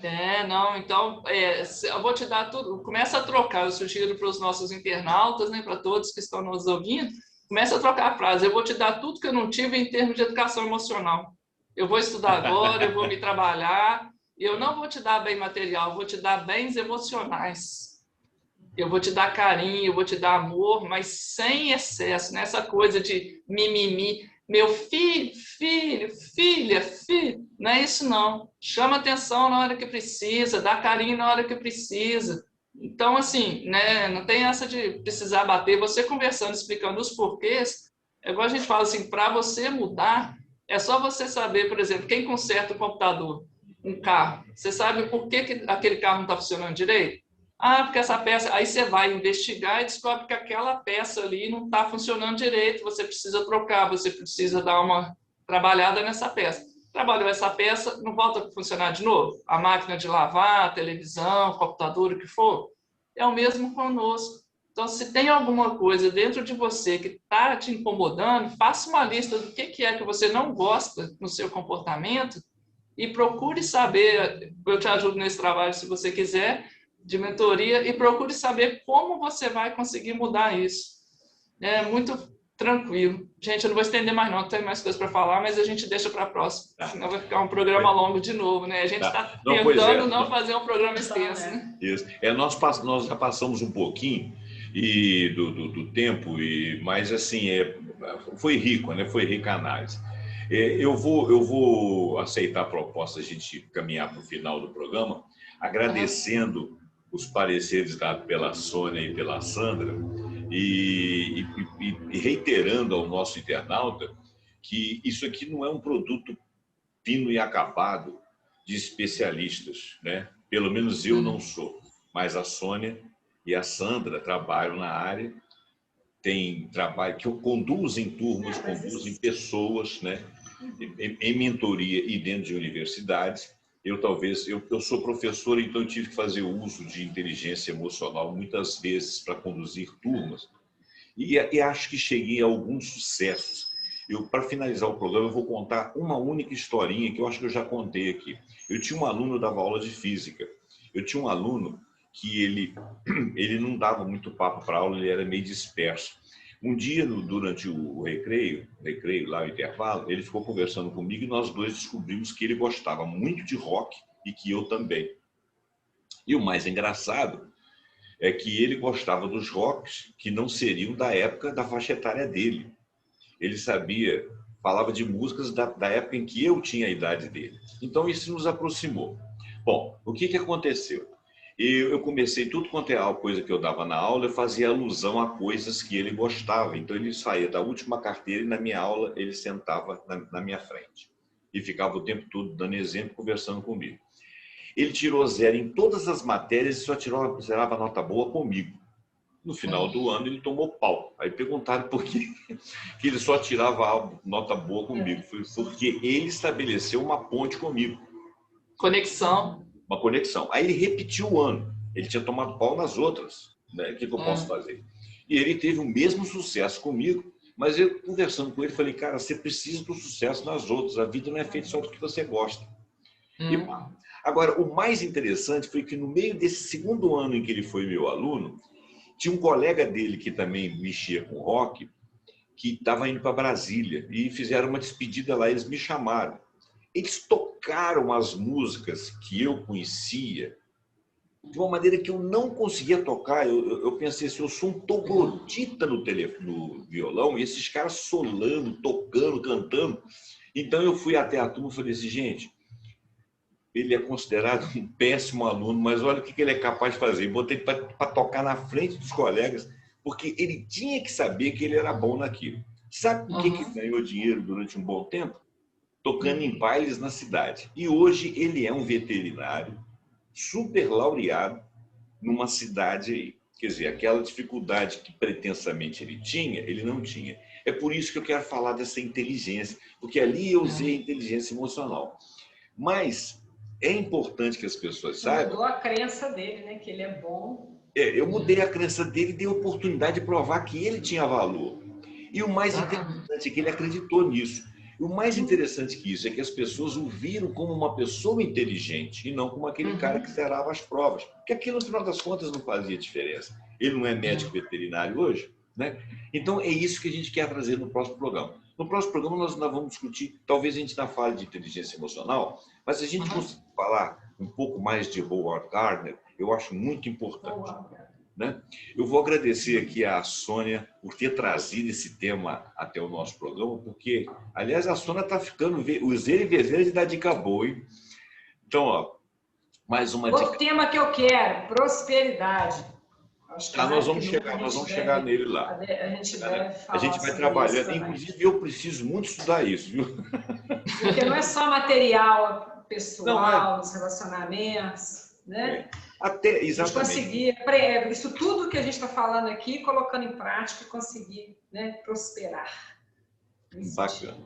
Não, então, eu vou te dar tudo. Começa a trocar, eu sugiro para os nossos internautas, né, para todos que estão nos ouvindo, começa a trocar a frase, eu vou te dar tudo que eu não tive em termos de educação emocional. Eu vou estudar agora, eu vou me trabalhar, e eu não vou te dar bem material, eu vou te dar bens emocionais. Eu vou te dar carinho, eu vou te dar amor, mas sem excesso, nessa coisa de mimimi. Meu filho, filha, não é isso não. Chama atenção na hora que precisa, dá carinho na hora que precisa. Então, assim, né, não tem essa de precisar bater. Você conversando, explicando os porquês, é igual a gente fala assim, para você mudar, é só você saber, por exemplo, quem conserta o computador, um carro. Você sabe por que aquele carro não está funcionando direito? Porque essa peça... Aí você vai investigar e descobre que aquela peça ali não está funcionando direito, você precisa trocar, você precisa dar uma trabalhada nessa peça. Trabalhou essa peça, não volta a funcionar de novo? A máquina de lavar, a televisão, o computador, o que for. É o mesmo conosco. Então, se tem alguma coisa dentro de você que está te incomodando, faça uma lista do que é que você não gosta no seu comportamento e procure saber, eu te ajudo nesse trabalho se você quiser, de mentoria, e procure saber como você vai conseguir mudar isso. É muito tranquilo. Gente, eu não vou estender mais não, tem mais coisas para falar, mas a gente deixa para a próxima, senão vai ficar um programa longo de novo, né? A gente está tentando não fazer um programa extenso, né? Isso. Nós já passamos um pouquinho do tempo, mas assim, foi rico, né? Foi rica a análise. Eu vou aceitar a proposta, a gente caminhar para o final do programa, agradecendo os pareceres dados pela Sônia e pela Sandra, e reiterando ao nosso internauta que isso aqui não é um produto fino e acabado de especialistas, né? Pelo menos eu não sou, mas a Sônia e a Sandra trabalham na área, tem trabalho que conduzem turmas, conduzem pessoas, né? Em mentoria e dentro de universidades. Eu sou professor, então eu tive que fazer uso de inteligência emocional muitas vezes para conduzir turmas, e acho que cheguei a alguns sucessos. Para finalizar o programa, eu vou contar uma única historinha que eu acho que eu já contei aqui. Eu tinha um aluno que dava aula de física. Eu tinha um aluno que ele não dava muito papo para aula, ele era meio disperso. Um dia, durante o recreio lá, o intervalo, ele ficou conversando comigo e nós dois descobrimos que ele gostava muito de rock e que eu também. E o mais engraçado é que ele gostava dos rocks que não seriam da época da faixa etária dele. Ele falava de músicas da época em que eu tinha a idade dele. Então isso nos aproximou. Bom, o que aconteceu? Eu comecei tudo quanto é coisa que eu dava na aula, eu fazia alusão a coisas que ele gostava. Então ele saía da última carteira e na minha aula ele sentava na minha frente. E ficava o tempo todo dando exemplo, conversando comigo. Ele tirou 0 em todas as matérias e só tirava nota boa comigo. No final do ano ele tomou pau. Aí perguntaram por que ele só tirava nota boa comigo. Foi porque ele estabeleceu uma ponte comigo. Conexão. Uma conexão. Aí ele repetiu o ano. Ele tinha tomado pau nas outras. Né? O que eu posso fazer? E ele teve o mesmo sucesso comigo, mas eu, conversando com ele, falei, cara, você precisa do sucesso nas outras. A vida não é feita só do que você gosta. Agora, o mais interessante foi que no meio desse segundo ano em que ele foi meu aluno, tinha um colega dele que também mexia com rock, que estava indo para Brasília e fizeram uma despedida lá, eles me chamaram. Eles tocaram as músicas que eu conhecia de uma maneira que eu não conseguia tocar. Eu pensei assim, eu sou um troglodita no violão, e esses caras solando, tocando, cantando. Então eu fui até a turma e falei assim, gente, ele é considerado um péssimo aluno, mas olha o que ele é capaz de fazer. Botei para tocar na frente dos colegas, porque ele tinha que saber que ele era bom naquilo. Sabe por que ganhou dinheiro durante um bom tempo? Tocando em bailes na cidade. E hoje ele é um veterinário super laureado numa cidade aí. Quer dizer, aquela dificuldade que pretensamente ele tinha, ele não tinha. É por isso que eu quero falar dessa inteligência, porque ali eu usei a inteligência emocional. Mas é importante que as pessoas saibam... Mudou a crença dele, né? Que ele é bom. Eu mudei a crença dele e dei a oportunidade de provar que ele tinha valor. E o mais interessante é que ele acreditou nisso. E o mais interessante que isso é que as pessoas o viram como uma pessoa inteligente e não como aquele cara que zerava as provas. Porque aquilo, no final das contas, não fazia diferença. Ele não é médico veterinário hoje, né? Então, é isso que a gente quer trazer no próximo programa. No próximo programa, nós vamos discutir, talvez a gente não fale de inteligência emocional, mas se a gente conseguir falar um pouco mais de Howard Gardner, eu acho muito importante. Né? Eu vou agradecer aqui a Sônia por ter trazido esse tema até o nosso programa, porque, aliás, a Sônia está ficando... Os ele da dica boa, hein? Então, ó, mais uma dica. Outro tema que eu quero, prosperidade. Acho que nós vamos chegar nele lá. A gente deve falar. A gente vai trabalhar. Inclusive, eu preciso muito estudar isso, viu? Porque não é só material pessoal, os relacionamentos, né? Até, exatamente. A gente conseguir, isso tudo que a gente está falando aqui, colocando em prática e conseguir, né, prosperar. Bacana.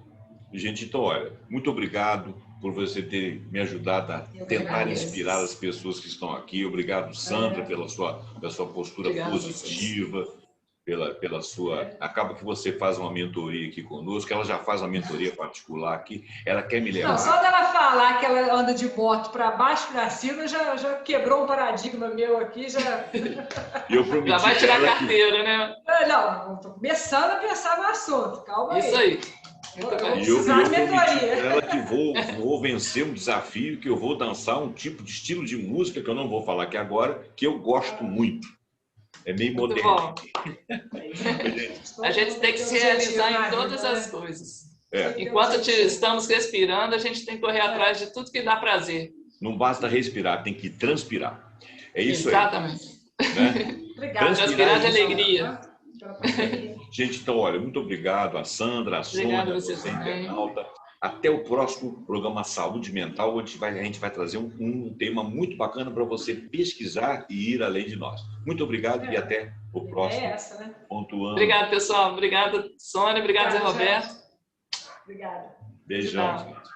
Gente, então, olha, muito obrigado por você ter me ajudado a tentar inspirar as pessoas que estão aqui. Obrigado, Sandra, pela sua postura positiva, pela sua... Acaba que você faz uma mentoria aqui conosco, ela já faz uma mentoria particular aqui, ela quer me levar... Não, só dela falar que ela anda de moto para baixo e para cima, já quebrou um paradigma meu aqui, já... Eu prometi já vai tirar a carteira, né? Não, estou começando a pensar no assunto, calma aí. Isso aí. Eu prometi ela que vou vencer um desafio, que eu vou dançar um tipo de estilo de música, que eu não vou falar aqui agora, que eu gosto muito. É meio moderno. A gente tem que se realizar em todas as coisas. Enquanto estamos respirando, a gente tem que correr atrás de tudo que dá prazer. Não basta respirar, tem que transpirar. É isso aí. Exatamente. Né? Obrigada. Transpirar de alegria. Gente, então, olha, muito obrigado a Sandra, a Sônia, você internauta. Até o próximo programa Saúde Mental, onde a gente vai trazer um tema muito bacana para você pesquisar e ir além de nós. Muito obrigado e até o próximo. Pontuando. Obrigado, pessoal. Obrigado, Sônia. Obrigado, Zé Roberto. Obrigada. Beijão, gente.